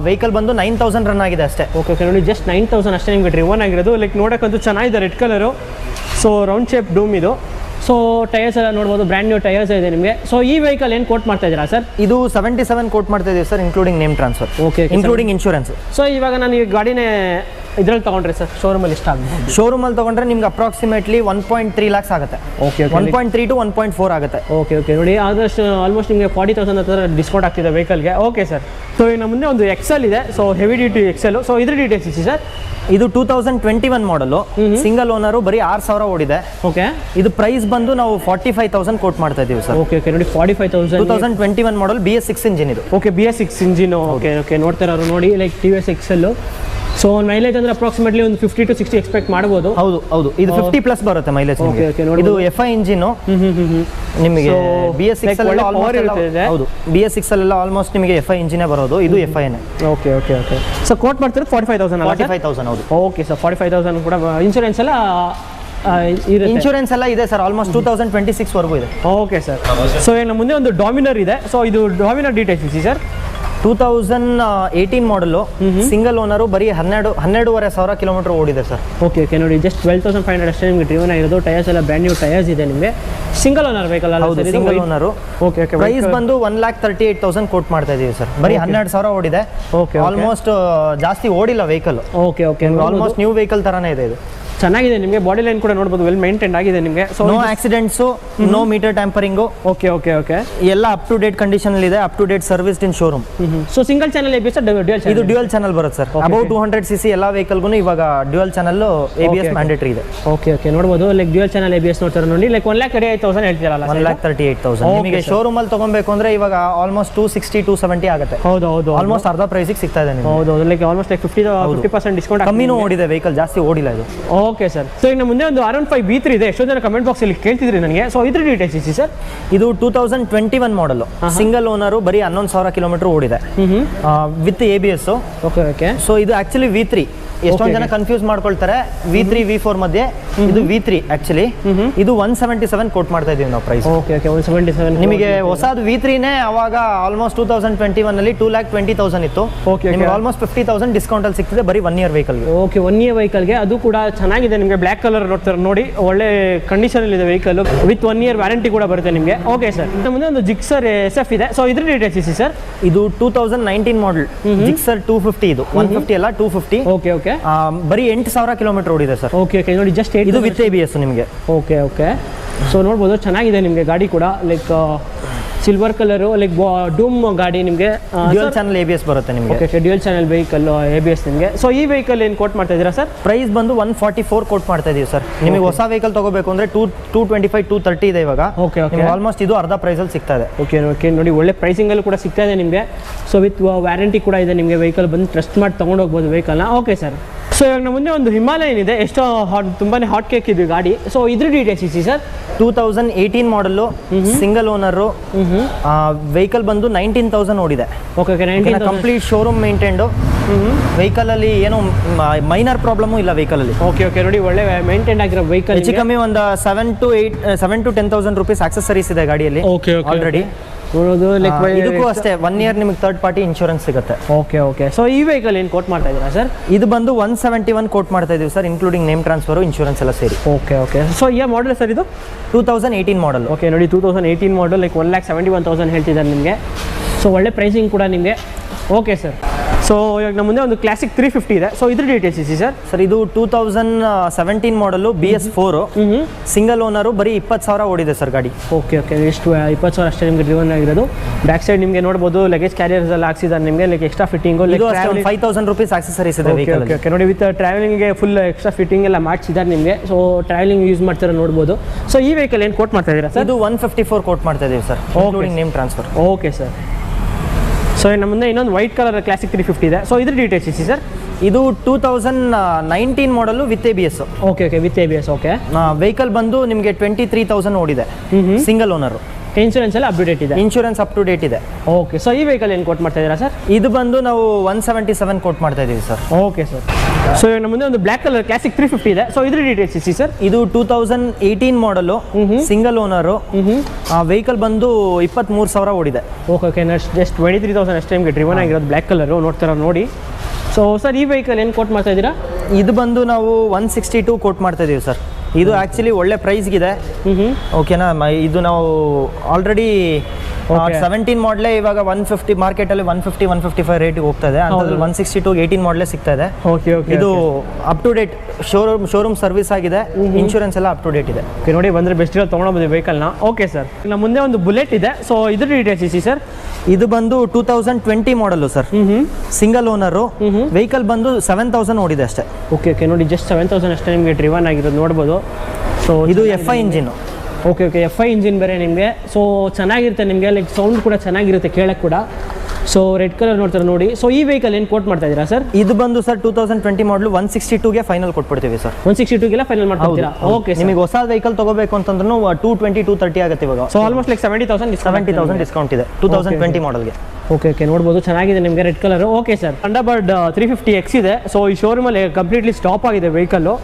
Vehicle ಬಂದು 9,000 ರನ್ ಆಗಿದೆ ಅಷ್ಟೇ. ಓಕೆ ಓಕೆ ನೋಡಿ ಜಸ್ಟ್ 9,000 ಅಷ್ಟೇ ನಿಮಗೆ ಡ್ರಿವನ್ ಆಗಿರೋದು. ಲೈಕ್ ನೋಡೋಕ್ಕಂತೂ ಚೆನ್ನಾಗಿದೆ, red colour. So round shape dome ಇದು. ಸೊ ಟೈರ್ಸ್ ಎಲ್ಲ ನೋಡ್ಬೋದು, ಬ್ರ್ಯಾಂಡ್ ನ್ಯೂ ಟೈರ್ಸ್ ಇದೆ ನಿಮಗೆ. ಸೊ ಈ ವೆಹಿಕಲ್ ಏನು ಕೋಟ್ ಮಾಡ್ತಾ ಇದ್ದೀರಾ ಸರ್? ಇದು 77 ಕೋಟ್ ಮಾಡ್ತಾ ಇದೀವಿ sir, including name transfer. Okay including insurance. So ಇವಾಗ ನಾನು ಈ ಗಾಡಿನೇ ಇದ್ರಲ್ಲಿ ತೊಗೊಂಡ್ರೆ ಸರ್ ಶೋರೂಮಲ್ಲಿ ಇಷ್ಟ ಆಗ್ಬೋದು? ಶೋರೂಮಲ್ಲಿ ತೊಗೊಂಡ್ರೆ ನಿಮ್ಗೆ ಅಪ್ರಾಕ್ಸಿಮೇಟ್ಲಿ 1.3 lakhs ಆಗುತ್ತೆ. ಓಕೆ ಓಕೆ 1.3 to 1.4 ಆಗುತ್ತೆ. ಓಕೆ ಓಕೆ ನೋಡಿ ಆದಷ್ಟು ಆಲ್ಮೋಸ್ಟ್ ನಿಮಗೆ 40,000 ಹತ್ರ ಡಿಸ್ಕೌಂಟ್ ಆಗ್ತಿದೆ ವೆಹಿಕಲ್ಗೆ. Okay sir. ಸೊ ನಮ್ಮ ಮುಂದೆ ಒಂದು ಎಕ್ಸೆಲ್ ಇದೆ. So heavy duty XL. So ಇದ್ರ ಡೀಟೇಲ್ಸ್ ಇಸಿ ಸರ್. ಇದು 2021 ಮಾಡಲು, ಸಿಂಗಲ್ ಓನರು, ಬರೀ 6,000 ಓಡಿದೆ. ಓಕೆ. ಇದು ಪ್ರೈಸ್ ಬಂದು ನಾವು 45,000 ಕೋಟ್ ಮಾಡ್ತಾ ಇದೀವಿ ಸರ್. ಓಕೆ ಓಕೆ ನೋಡಿ 45,000. 2021 ಮಾಡಲ್, BS6 ಇಂಜಿನ್ ಇದು. Okay BS6 engine. Okay okay ನೋಡ್ತಿರೋರು ನೋಡಿ like TVS XL. So mileage ಅಂದ್ರೆ ಅಪ್ರಾಕ್ಸಿಮೇಟ್ಲಿ ಒಂದು 50 to 60 ಎಕ್ಸ್ಪೆಕ್ಟ್ ಮಾಡ್ಬೋದು. ಹೌದು ಹೌದು, ಇದು 50+ ಬರುತ್ತೆ ಮೈಲೇಜ್. ಓಕೆ ಓಕೆ ನೋಡಿ ಇದು FI ಇಂಜಿನ್ ನಿಮಗೆ. BS6 ಅಲ್ಲೆಲ್ಲ ಆಲ್ಮೋಸ್ಟ್ ನಿಮಗೆ FI ಇಂಜಿನೇ ಬರೋದು, ಇದು FI ನೇ. Okay okay okay. So quote ಮಾಡ್ತಿರೋದು 45,000 ಅಲ್ಲ? 45,000 ಹೌದು. ಓಕೆ ಸರ್ 45,000 ಕೂಡ ಇನ್ಶೂರೆನ್ಸ್ ಎಲ್ಲ ಇರುತ್ತೆ. ಇನ್ಶೂರೆನ್ಸ್ ಎಲ್ಲ ಇದೆ ಸರ್, ಆಲ್ಮೋಸ್ಟ್ 2026 ವರೆಗೂ ಇದೆ. Okay sir. ಸೊ ಈಗ ನಮ್ಮ ಮುಂದೆ ಒಂದು ಡಾಮಿನರ್ ಇದೆ. ಸೊ ಇದು ಡಾಮಿನರ್ ಡೀಟೇಲ್ಸ್ ಇಸಿ ಸರ್. 2018 ಮಾಡಲು, ಸಿಂಗಲ್ ಓನರು, ಬರೀ 12,500 ಕಿಲೋಮೀಟರ್ ಓಡಿದೆ ಸರ್. ಓಕೆ ನೋಡಿ, ಜಸ್ಟ್ 12,500 ಅಷ್ಟೇ ನಿಮಗೆ ಡ್ರಿವನ್ ಆಗಿರೋದು. ಟೈರ್ಸ್ ಎಲ್ಲ ಬ್ರ್ಯಾಂಡ್ ನ್ಯೂ ಟೈರ್ಸ್ ಇದೆ ನಿಮಗೆ. ಸಿಂಗಲ್ ಓನರ್ ವೆಹಿಕಲ್ ಅಲ್ಲ? ಹೌದು, ಸಿಂಗಲ್ ಓನರು. ಓಕೆ ಪ್ರೈಸ್ ಬಂದು 1,38,000 ಕೋಟ್ ಮಾಡ್ತಾ ಇದೀವಿ ಸರ್. ಬರೀ 12,000 ಓಡಿದೆ. ಓಕೆ, ಆಲ್ಮೋಸ್ಟ್ ಜಾಸ್ತಿ ಓಡಿಲ್ಲ vehicle. Okay okay almost new vehicle ತರಾನೇ ಇದೆ ಇದು. ಚೆನ್ನಾಗಿದೆ. ನಿಮಗೆ ಬಾಡಿ ಲೈನ್ ಕೂಡ ನೋಡ್ಬೋದು, ವೆಲ್ ಮೇಂಟೈನ್ ಆಗಿದೆ ನಿಮಗೆ. So no accidents, no meter tampering. Okay okay okay ಎಲ್ಲ ಅಪ್ ಟು ಡೇಟ್ ಕಂಡೀಷನ್ ಇದೆ, up to date serviced in showroom. So single channel ABS, dual channel? ಇದು ಡ್ಯುಯಲ್ ಚಾನಲ್ ಬರುತ್ತೆ sir. Above 200cc ಎಲ್ಲ ವೆಹಿಕಲ್ಗೂ ಇವಾಗ dual channel ABS mandatory ಇದೆ. Okay okay ನೋಡ್ಬೋದು, like dual channel ABS ನೋಡ್ತಾರೆ ನೋಡಿ. ಲೈಕ್ 1,38,000 ಹೇಳ್ತೀರಲ್ಲ? 1,38,000. ನಿಮಗೆ ಶೋರೂಮ್ ಅಲ್ಲಿ ತಗೊಬೇಕು ಅಂದ್ರೆ ಇವಾಗ ಆಲ್ಮೋಸ್ಟ್ 260-270 ಆಗುತ್ತೆ. ಹೌದು ಹೌದು, ಆಲ್ಮೋಸ್ಟ್ ಅರ್ಧ ಪ್ರೈಸಿಗೆ ಸಿಗ್ತಾ ಇದೆ ನಿಮಗೆ. ಹೌದು, ಲೈಕ್ ಆಲ್ಮೋಸ್ಟ್ ಲೈಕ್ 50% ಡಿಸ್ಕೌಂಟ್. ಕಮ್ಮಿನೂ ಓಡಿದೆ ವೆಹಿಕಲ್, ಜಾಸ್ತಿ ಓಡಿಲ್ಲ ಇದು. Okay sir. ಸೊ ಈಗ ಮುಂದೆ ಒಂದು R15 B3 ಇದೆ. ಎಷ್ಟೋ ಜನ ಕಮೆಂಟ್ ಬಾಕ್ಸ್ ಅಲ್ಲಿ ಕೇಳ್ತಿದ್ರಿ ನನಗೆ. ಸೊ ಇದ್ರ ಡೀಟೇಲ್ಸ್ ಇಸಿ ಸರ್. ಇದು 2021 ಮಾಡಲು, ಸಿಂಗಲ್ ಓನರು, ಬರೀ 11,000 ಕಿಲೋಮೀಟರ್ ಓಡಿದೆ with ABS. Okay okay. So ಇದು ಆಕ್ಚುಲಿ V3. ಎಷ್ಟೊಂದು ಜನ ಕನ್ಫ್ಯೂಸ್ ಮಾಡ್ಕೊಳ್ತಾರೆ V3 V4 ಮಧ್ಯೆ. ಇದು V3 ಆಕ್ಚುಲಿ. ಇದು 177 ಕೋಟ್ ಮಾಡ್ತಾ ಇದೀವಿ ನಾವು ಪ್ರೈಸ್. Okay okay 177. ನಿಮಗೆ ಹೊಸದು V3ನೇ ಅವಾಗ ಆಲ್ಮೋಸ್ಟ್ 2021 ಅಲ್ಲಿ 2,20,000 ಇತ್ತು. ಓಕೆ, ನಿಮಗೆ ಆಲ್ಮೋಸ್ಟ್ 50,000 ಡಿಸ್ಕೌಂಟ್ ಅಲ್ಲಿ ಸಿಗ್ತದೆ ಬರೀ 1 ಇಯರ್ ವೆಹಿಕಲ್. ಓಕೆ, 1 ಇಯರ್ ವೆಹಿಕಲ್ಗೆ. ಅದು ಕೂಡ ಚೆನ್ನಾಗಿದೆ ನಿಮಗೆ. ಬ್ಲ್ಯಾಕ್ ಕಲರ್ ನೋಡ್ತಾರೆ ನೋಡಿ, ಒಳ್ಳೆ ಕಂಡೀಷನ್ ಇದೆ ವೆಹಿಕಲ್ ವಿತ್ 1 ಇಯರ್ ವ್ಯಾರಂಟಿ ಕೂಡ ಬರುತ್ತೆ ನಿಮಗೆ. Okay sir. ಮುಂದೆ ಒಂದು ಜಿಕ್ಸರ್ SF ಇದೆ. ಸೊ ಇದ್ರ ಡೀಟೇಲ್ಸ್ ಇಸಿ ಸರ್. ಇದು 2019 ಮಾಡಲ್ ಜಿಕ್ಸರ್ 250. ಇದು 150 ಅಲ್ಲ, 250. Okay okay. ಬರೀ 8,000 ಕಿಲೋಮೀಟರ್ ಓಡಿದೆ ಸರ್. ಓಕೆ ಓಕೆ ನೋಡಿ, ಜಸ್ಟ್ ಇದು ವಿತ್ ABS ನಿಮಗೆ. Okay okay. ಸೊ ನೋಡ್ಬೋದು, ಚೆನ್ನಾಗಿದೆ ನಿಮಗೆ ಗಾಡಿ ಕೂಡ. ಲೈಕ್ ಸಿಲ್ವರ್ ಕಲರು, ಲೈಕ್ ಡೂಮ್ ಗಾಡಿ ನಿಮಗೆ. ಡ್ಯುಯಲ್ ಚಾನಲ್ ABS ಬರುತ್ತೆ ನಿಮಗೆ. Okay, dual channel vehicle ABS ನಿಮಗೆ. ಸೊ ಈ ವೆಹಿಕಲ್ ಏನು ಕೋಟ್ ಮಾಡ್ತಾ ಇದ್ದೀರಾ ಸರ್? ಪ್ರೈಸ್ ಬಂದು 144 ಕೋಟ್ ಮಾಡ್ತಾ ಇದೀವಿ ಸರ್. ನಿಮಗೆ ಹೊಸ ವೆಹಿಕಲ್ ತಗೋಬೇಕು ಅಂದ್ರೆ 225-230 ಇದೆ ಇವಾಗ. Okay okay. ಆಲ್ಮೋಸ್ಟ್ ಇದು ಅರ್ಧ ಪ್ರೈಸ್ ಅಲ್ಲಿ ಸಿಗ್ತಾ ಇದೆ. ಓಕೆ ಓಕೆ ನೋಡಿ, ಒಳ್ಳೆ ಪ್ರೈಸಿಂಗ್ ಅಲ್ಲಿ ಕೂಡ ಸಿಗ್ತಾ ಇದೆ ನಿಮಗೆ. ಸೊ ವಿತ್ ವ್ಯಾರಂಟಿ ಕೂಡ ಇದೆ ನಿಮಗೆ. ವೆಹಿಕಲ್ ಬಂದು ಟ್ರಸ್ಟ್ ಮಾಡಿ ತಗೊಂಡು ಹೋಗ್ಬೋದು ವೆಹಿಕಲ್ನ. Okay sir. ಸೊ ಇವಾಗ ನಮ್ಮ ಮುಂದೆ ಒಂದು ಹಿಮಾಲಯನ್ ಇದೆ. ಎಷ್ಟೋ ತುಂಬಾನೇ ಹಾಟ್ ಕೇಕ್ ಇದು ಗಾಡಿ. ಸೊ ಇದ್ರ ಡೀಟೇಲ್ಸ್ ಇಸಿ sir. 2018 model, single owner, vehicle ಬಂದು 19,000 ಓಡಿದೆ. Okay okay. 19,000 complete showroom maintained vehicle ಅಲ್ಲಿ ಏನೋ ಮೈನರ್ ಪ್ರಾಬ್ಲಮ್ ಇಲ್ಲ ವೆಹಿಕಲ್ ಅಲ್ಲಿ. ಓಕೆ ಓಕೆ ನೋಡಿ, ಒಳ್ಳೆ ಮೇಂಟೈನ್ ಆಗಿರೋ ವೆಹಿಕಲ್. ಹೆಚ್ಚು ಕಮ್ಮಿ ಒಂದು 7 to 10,000 ರೂಪೀಸ್ ಆಕ್ಸೆಸರೀಸ್ ಇದೆ ಗಾಡಿಯಲ್ಲಿ ಆಲ್ರೆಡಿ. ನೋಡೋದು ಲೈಕ್ ಇದಕ್ಕೂ ಅಷ್ಟೇ 1 ಇಯರ್ ನಿಮಗೆ ಥರ್ಡ್ ಪಾರ್ಟಿ ಇನ್ಶೂರೆನ್ಸ್ ಸಿಗುತ್ತೆ. Okay okay. ಸೊ ಈ ವೆಹಿಕಲ್ ಏನು ಕೋಟ್ ಮಾಡ್ತಾ ಇದ್ದೀರಾ ಸರ್? ಇದು ಬಂದು 171 ಕೋಟ್ ಮಾಡ್ತಾ ಇದೀವಿ sir, including name transfer, insurance ಎಲ್ಲ ಸೇರಿ. Okay okay. ಸೊ ಈ ಮಾಡಲ್ ಸರ್ ಇದು 2018 ಮಾಡಲ್. ಓಕೆ ನೋಡಿ, 2018 ಮಾಡಲ್, ಲೈಕ್ 1,71,000 ಹೇಳ್ತಿದ್ದಾರೆ ನಿಮಗೆ. ಸೊ ಒಳ್ಳೆ ಪ್ರೈಸಿಂಗ್ ಕೂಡ ನಿಮಗೆ. Okay sir. ಸೊ ಇವಾಗ ನಮ್ಮ ಮುಂದೆ ಒಂದು ಕ್ಲಾಸಿಕ್ 350 ಇದೆ. ಸೊ ಇದ್ರ ಡೀಟೇಲ್ಸ್ ಇಸಿ ಸರ್. ಸರ್ ಇದು 2017 ಮಾಡಲು, BS4, ಸಿಂಗಲ್ ಓನರು, ಬರೀ 20,000 ಓಡಿದೆ ಸರ್ ಗಾಡಿ. Okay okay. ಎಷ್ಟು 20,000 ಅಷ್ಟೇ ನಿಮಗೆ ಡ್ರಿವನ್ ಆಗಿರೋದು. ಬ್ಯಾಕ್ ಸೈಡ್ ನಿಮಗೆ ನೋಡ್ಬೋದು ಲಗೇಜ್ ಕ್ಯಾರಿಯರ್ಸ್ ಎಲ್ಲ ಹಾಕ್ಸಿದ್ದಾರೆ ನಿಮಗೆ. ಲೈಕ್ ಎಕ್ಸ್ಟ್ರಾ ಫಿಟ್ಟಿಂಗು, ಇದು 5,000 ರೂಪೀಸ್ ಆಕ್ಸೆಸರೀಸ್ ಇದೆ ವೆಹಿಕಲ್. ಓಕೆ ಓಕೆ ನೋಡಿ, ವಿತ್ ಟ್ರಾವೆಲಿಂಗ್ಗೆ ಫುಲ್ ಎಕ್ಸ್ಟ್ರಾ ಫಿಟ್ಟಿಂಗ್ ಎಲ್ಲ ಮಾಡಿಸಿದ್ದಾರೆ ನಿಮಗೆ. ಸೊ ಟ್ರಾವೆಲಿಂಗ್ ಯೂಸ್ ಮಾಡ್ತಾರೆ ನೋಡ್ಬೋದು. ಸೊ ಈ ವೆಹಿಕಲ್ ಏನು ಕೋಟ್ ಮಾಡ್ತಾ ಇದ್ದೀರಾ ಸರ್? ಇದು 154 ಕೋಟ್ ಮಾಡ್ತಾ ಇದೀವಿ sir, including name transfer. Okay sir. So ನಮ್ಮ ಮುಂದೆ ಇನ್ನೊಂದು ವೈಟ್ ಕಲರ್ ಕ್ಲಾಸಿಕ್ 350 ಇದೆ. ಸೊ ಇದ್ರ ಡೀಟೇಲ್ಸ್ ಇಸಿ ಸರ್. ಇದು 2019 model with ABS. Okay okay, with ABS. Okay. Vehicle ಬಂದು ನಿಮಗೆ 23,000 ಓಡಿದೆ, ಸಿಂಗಲ್ ಓನರ್. ಇನ್ಶೂರೆನ್ಸ್ ಎಲ್ಲ ಅಪ್ಡೇಟ್ ಇದೆ? ಇನ್ಶೂರೆನ್ಸ್ ಅಪ್ ಟು ಡೇಟ್ ಇದೆ. ಓಕೆ. ಸೊ ಈ ವೆಹಿಕಲ್ ಏನು ಕೋಟ್ ಮಾಡ್ತಾ ಇದ್ದೀರಾ ಸರ್? ಇದು ಬಂದು ನಾವು 177 ಕೋಟ್ ಮಾಡ್ತಾ ಇದೀವಿ ಸರ್. Okay sir. ಸೊ ನಮ್ಮ ಮುಂದೆ ಒಂದು ಬ್ಲ್ಯಾಕ್ ಕಲರ್ ಕ್ಲಾಸಿಕ್ 350 ಇದೆ. ಸೊ ಇದ್ರ ಡೀಟೇಲ್ಸ್ ಇಸಿ ಸರ್. ಇದು 2018 ಮಾಡಲು, ಸಿಂಗಲ್ ಓನರು, ವೆಹಿಕಲ್ ಬಂದು 23,000 ಓಡಿದೆ. Okay okay. ಜಸ್ಟ್ 23,000 ಅಷ್ಟೇ ನಿಮಗೆ ಡ್ರಿವನ್ ಆಗಿರೋದು. ಬ್ಲ್ಯಾಕ್ ಕಲರು ನೋಡ್ತಾರ ನೋಡಿ. ಸೊ ಸರ್ ಈ ವೆಹಿಕಲ್ ಏನು ಕೋಟ್ ಮಾಡ್ತಾ ಇದ್ದೀರಾ? ಇದು ಬಂದು ನಾವು 162 ಕೋಟ್ ಮಾಡ್ತಾ ಇದೀವಿ ಸರ್. ಇದು ಆಕ್ಚುಲಿ ಒಳ್ಳೆ ಪ್ರೈಸ್ಗಿದೆ. ಓಕೆನಾ, ಇದು ನಾವು ಆಲ್ರೆಡಿ 17 ಮಾಡಲೇ ಇವಾಗ 150 ಮಾರ್ಕೆಟಲ್ಲಿ 150-155 ರೇಟಿಗೆ ಹೋಗ್ತಾ ಇದೆ. ಅಂತಂದ್ರೆ 162 18 ಮಾಡಲೇ ಸಿಗ್ತಾ ಇದೆ. Okay okay. ಇದು up to date showroom service ಆಗಿದೆ, ಇನ್ಶೂರೆನ್ಸ್ ಎಲ್ಲ ಅಪ್ ಟು ಡೇಟ್ ಇದೆ. ಓಕೆ ನೋಡಿ, ಬಂದರೆ ಬೆಸ್ಟ್ ಇರೋ ತೊಗೊಂಡು ವೆಹಿಕಲ್ನ. Okay sir. ನಮ್ಮ ಮುಂದೆ ಒಂದು ಬುಲೆಟ್ ಇದೆ. ಸೊ ಇದ್ರ ಡೀಟೇಲ್ಸ್ ಇಸಿ ಸರ್. ಇದು ಬಂದು 2020 ಮಾಡಲು ಸರ್, ಸಿಂಗಲ್ ಓನರು, ವೆಹಿಕಲ್ ಬಂದು 7,000 ಓಡಿದೆ ಅಷ್ಟೇ. ಓಕೆ ಓಕೆ ನೋಡಿ, ಜಸ್ಟ್ 7,000 ಅಷ್ಟೇ ನಿಮಗೆ ಡ್ರಿವನ್ ಆಗಿರೋದು ನೋಡ್ಬೋದು. ಸೊ ಇದು FI engine. Okay okay. FI engine ಬೇರೆ ನಿಮಗೆ. ಸೊ ಚೆನ್ನಾಗಿರುತ್ತೆ ನಿಮಗೆ, ಲೈಕ್ ಸೌಂಡ್ ಕೂಡ ಚೆನ್ನಾಗಿರುತ್ತೆ ಕೇಳಕ್ಕೆ ಕೂಡ. ಸೊ ರೆಡ್ ಕಲರ್ ನೋಡ್ತಾರೆ ನೋಡಿ. ಸೊ ಈ ವೆಹಿಕಲ್ ಏನು ಕೋಟ್ ಮಾಡ್ತಾ ಇದ್ದೀರಾ ಸರ್? ಇದು ಬಂದು ಸರ್ 2020 ಮಾಡಲು 162ಗೆ ಫೈನಲ್ ಕೊಟ್ಬಿಡ್ತೀವಿ ಸರ್. 162ಗೆಲ್ಲ ಫೈನಲ್ ಮಾಡ್ತೀರಾ? ಓಕೆ. ನಿಮಗೆ ಹೊಸ ವೆಹಿಕಲ್ ತಗೋಬೇಕು ಅಂತಂದ್ರೂ 220-230 ಆಗುತ್ತೆ ಇವಾಗ. ಸೊ ಆಲ್ಮೋಸ್ಟ್ ಲೈಕ್ 70,000 ಡಿಸ್ಕೌಂಟ್ ಇದೆ 2020 ಮಾಡಲ್ಗೆ. ಓಕೆ ಓಕೆ ನೋಡ್ಬೋದು, ಚೆನ್ನಾಗಿದೆ ನಿಮಗೆ red colour. Okay sir. Thunderbird 350X ಇದೆ. ಸೊ ಈ ಶೋರೂಮಲ್ಲಿ ಕಂಪ್ಲೀಟ್ಲಿ ಸ್ಟಾಪ್ ಆಗಿದೆ ವೆಹಿಕಲ್ಲು.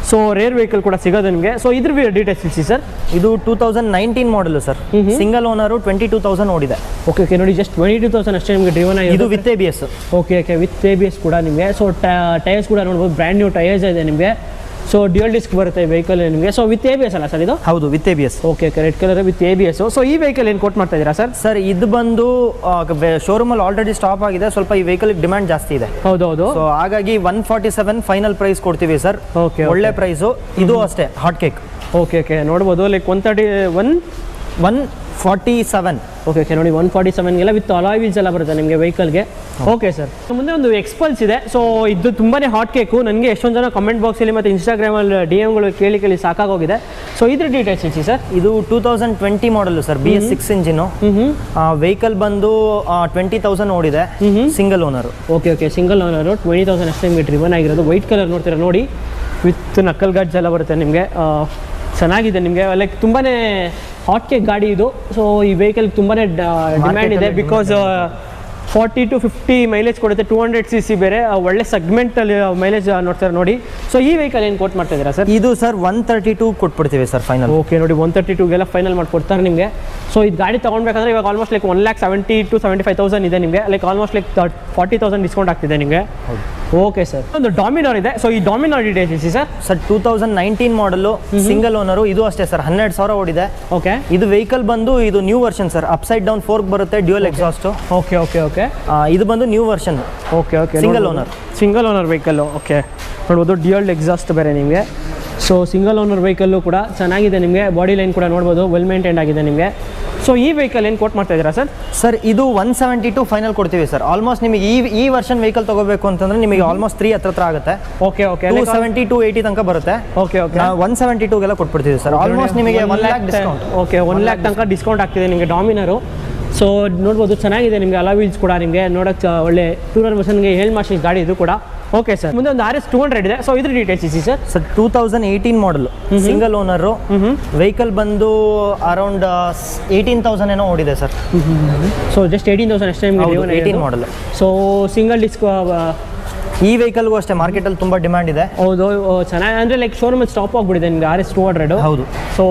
ಸೊ ರೇರ್ ವೆಹಿಕಲ್ ಕೂಡ ಸಿಗೋದು ನಿಮಗೆ. ಸೊ ಇದ್ರ ಡೀಟೇಲ್ಸ್ ತಿಳಿಸಿ ಸರ್. ಇದು 2019 ಮಾಡಲು ಸರ್, ಸಿಂಗಲ್ ಓನರು, 22,000 ಓಡಿದೆ. ಓಕೆ ಓಕೆ ನೋಡಿ, ಜಸ್ಟ್ 22,000 ಅಷ್ಟೇ ನಿಮಗೆ ಡ್ರಿವನ್ ಆಗಿದೆ. ಇದು with ABS. Okay okay, with ABS ಕೂಡ ನಿಮಗೆ. ಸೊ ಟೈರ್ಸ್ ಕೂಡ ನೋಡ್ಬೋದು, ಬ್ರ್ಯಾಂಡ್ ನ್ಯೂ ಟೈರ್ಸ್ ಇದೆ ನಿಮಗೆ. ಸೊ ಡ್ಯೂಯಲ್ ಡಿಸ್ಕ್ ಬರುತ್ತೆ ವೆಹಿಕಲ್ ನಿಮಗೆ. ಸೊ ವಿತ್ ABS ಅಲ್ಲ ಸರ್ ಇದು? ಹೌದು, with ABS. Okay okay, red colour with ABS. So ಈ ವೆಹಿಕಲ್ ಏನು ಕೊಟ್ಟು ಮಾಡ್ತಾ ಇದ್ದೀರಾ ಸರ್? ಸರ್ ಇದು ಬಂದು ಶೋರೂಮಲ್ಲಿ ಆಲ್ರೆಡಿ ಸ್ಟಾಪ್ ಆಗಿದೆ, ಸ್ವಲ್ಪ ಈ ವೆಹಿಕಲ್ ಡಿಮ್ಯಾಂಡ್ ಜಾಸ್ತಿ ಇದೆ. ಹೌದೌದು. ಸೊ ಹಾಗಾಗಿ 147 ಫೈನಲ್ ಪ್ರೈಸ್ ಕೊಡ್ತೀವಿ ಸರ್. ಓಕೆ, ಒಳ್ಳೆ ಪ್ರೈಸು. ಇದು ಅಷ್ಟೇ ಹಾಟ್ ಕೇಕ್. ಓಕೆ ಓಕೆ, ನೋಡ್ಬೋದು ಲೈಕ್ 147. ಓಕೆ ಓಕೆ ನೋಡಿ, 147ಗೆಲ್ಲ ವಿತ್ ಅಲಾಯ್ ವೀಲ್ಸ್ ಎಲ್ಲ ಬರುತ್ತೆ ನಿಮಗೆ ವೆಹಿಕಲ್ಗೆ. ಓಕೆ ಸರ್, ಮುಂದೆ ಒಂದು ಎಕ್ಸ್ಪಲ್ಸ್ ಇದೆ. ಸೊ ಇದು ತುಂಬಾ ಹಾಟ್ ಕೇಕು. ನನಗೆ ಎಷ್ಟೊಂದು ಜನ ಕಮೆಂಟ್ ಬಾಕ್ಸಲ್ಲಿ ಮತ್ತು ಇನ್ಸ್ಟಾಗ್ರಾಮಲ್ಲಿ DMಗಳು ಕೇಳಿ ಸಾಕಾಗೋಗಿದೆ. ಸೊ ಇದ್ರ ಡೀಟೇಲ್ಸ್ ಇಸಿ ಸರ್. ಇದು 2020 ಮಾಡಲು ಸರ್, BS6 ಇಂಜಿನು. ವೆಹಿಕಲ್ ಬಂದು 20,000 ಓಡಿದೆ, single owner. Okay okay, single owner, 20,000 ಅಷ್ಟೇ ನಿಮಗೆ ಡ್ರಿವನ್ ಆಗಿರೋದು. ವೈಟ್ ಕಲರ್ ನೋಡ್ತೀರಾ ನೋಡಿ, ವಿತ್ ನಕಲ್ ಗಾಡ್ಸ್ ಎಲ್ಲ ಬರುತ್ತೆ ನಿಮಗೆ. ಚೆನ್ನಾಗಿದೆ ನಿಮಗೆ, ಲೈಕ್ ತುಂಬಾ ಹಾಟ್ ಕೇಕ್ ಗಾಡಿ ಇದು. ಸೊ ಈ ವೆಹಿಕಲ್ ತುಂಬಾ ಡಿಮ್ಯಾಂಡ್ ಇದೆ, ಬಿಕಾಸ್ 40 to 50 ಮೈಲೇಜ್ ಕೊಡುತ್ತೆ. 200cc ಬೇರೆ, ಒಳ್ಳೆ ಸೆಗ್ಮೆಂಟಲ್ಲಿ ಮೈಲೇಜ್ ನೋಡ್ತಾರೆ ನೋಡಿ. ಸೊ ಈ ವೆಹಿಕಲ್ ಏನು ಕೊಟ್ಟು ಮಾಡ್ತಾ ಇದ್ದೀರಾ ಸರ್? ಇದು ಸರ್ 132 ಕೊಟ್ಬಿಡ್ತೀವಿ ಸರ್ ಫೈನಲ್. ಓಕೆ ನೋಡಿ, 132ಗೆಲ್ಲ ಫೈನಲ್ ಮಾಡಿಕೊಡ್ತಾರೆ ನಿಮಗೆ. ಸೊ ಇದು ಗಾಡಿ ತೊಗೊಳ್ಬೇಕಂದ್ರೆ ಇವಾಗ ಆಲ್ಮೋಸ್ಟ್ ಲೈಕ್ 1,70,000 to 75,000 ಇದೆ ನಿಮಗೆ. ಲೈಕ್ ಆಲ್ಮೋಸ್ಟ್ ಲೈಕ್ 40,000 ಡಿಸ್ಕೌಂಟ್ ಆಗ್ತಿದೆ ನಿಮಗೆ. ಓಕೆ ಸರ್, ಒಂದು ಡಾಮಿನಾರ್ ಇದೆ. ಸೊ ಈ ಡಾಮಿನಾರ್ ಡೀಟೇಲ್ಸ್ ಇಸಿ sir. Sir 2019 model, single owner. ಇದು ಅಷ್ಟೇ ಸರ್, 12,000 ಓಡಿದೆ. ಓಕೆ, ಇದು ವೆಹಿಕಲ್ ಬಂದು ಇದು new version sir. Upside down fork ಬರುತ್ತೆ, dual exhaust. Okay okay okay, ಇದು ಬಂದು new version. Okay okay, single owner vehicle. Okay ನೋಡ್ಬೋದು, ಡ್ಯೂಯಲ್ ಎಕ್ಸಾಸ್ಟ್ ಬೇರೆ ನಿಮಗೆ. ಸೊ ಸಿಂಗಲ್ ಓನರ್ ವೆಹಿಕಲ್ಲು ಕೂಡ ಚೆನ್ನಾಗಿದೆ ನಿಮಗೆ. ಬಾಡಿ ಲೈನ್ ಕೂಡ ನೋಡ್ಬೋದು, ವೆಲ್ ಮೇಂಟೈನ್ ಆಗಿದೆ ನಿಮಗೆ. ಸೊ ಈ ವೆಹಿಕಲ್ ಏನು ಕೊಟ್ಟು ಮಾಡ್ತಾ ಇದ್ದೀರಾ ಸರ್? ಸರ್ ಇದು 172 ಫೈನಲ್ ಕೊಡ್ತೀವಿ ಸರ್. ಆಲ್ಮೋಸ್ಟ್ ನಿಮಗೆ ಈ ವರ್ಷನ್ ವೆಹಿಕಲ್ ತಗೋಬೇಕು ಅಂತಂದ್ರೆ ನಿಮಗೆ ಆಲ್ಮೋಸ್ಟ್ 3 ಹತ್ರ ಆಗುತ್ತೆ. ಓಕೆ ಓಕೆ, 270 280 ತನಕ ಬರುತ್ತೆ. ಓಕೆ ಓಕೆ, 172ಗೆಲ್ಲ ಕೊಟ್ಬಿಡ್ತೀವಿ ಸರ್. ಆಲ್ಮೋಸ್ಟ್ ನಿಮಗೆ 1 lakh ಡಿಸ್ಕೌಂಟ್. ಓಕೆ, 1 lakh ತನಕ ಡಿಸ್ಕೌಂಟ್ ಆಗ್ತಿದೆ ನಿಮಗೆ ಡಾಮಿನರು. ಸೊ ನೋಡ್ಬೋದು, ಚೆನ್ನಾಗಿದೆ ನಿಮಗೆ. ಅಲಾಯ್ ವೀಲ್ಸ್ ಕೂಡ ನಿಮಗೆ ನೋಡೋಕ್ಕೆ ಒಳ್ಳೆ ಟೂರರ್ ವರ್ಷನ್ಗೆ ಹೇಳಿ ಮಾಡಿಸಿ ಗಾಡಿ ಇದು ಕೂಡ. ಓಕೆ ಸರ್, ಮುಂದೆ ಒಂದು RS 200 ಇದೆ. ಸೊ ಇದ್ರ ಡೀಟೇಲ್ಸ್ ಇಸಿ sir. Sir 2018 model, single owner. Vehicle ಬಂದು ಅರೌಂಡ್ 18,000 ಏನೋ ಓಡಿದೆ ಸರ್. ಸೊ ಜಸ್ಟ್ 18,000 ಅಷ್ಟೇ ನಿಮಗೆ. 18 ಮಾಡಲು. ಸೊ ಸಿಂಗಲ್ ಡಿಸ್ಕ್ ಈ ವೆಹಿಕಲ್ಗೂ ಅಷ್ಟೇ ಮಾರ್ಕೆಟಲ್ಲಿ ತುಂಬ ಡಿಮ್ಯಾಂಡ್ ಇದೆ. ಹೌದು, ಚೆನ್ನಾಗಿ ಅಂದರೆ ಲೈಕ್ ಶೋರೂಮಲ್ಲಿ ಸ್ಟಾಪ್ ಆಗಿಬಿಟ್ಟಿದೆ ನಿಮಗೆ RS 200. ಹೌದು. ಸೊ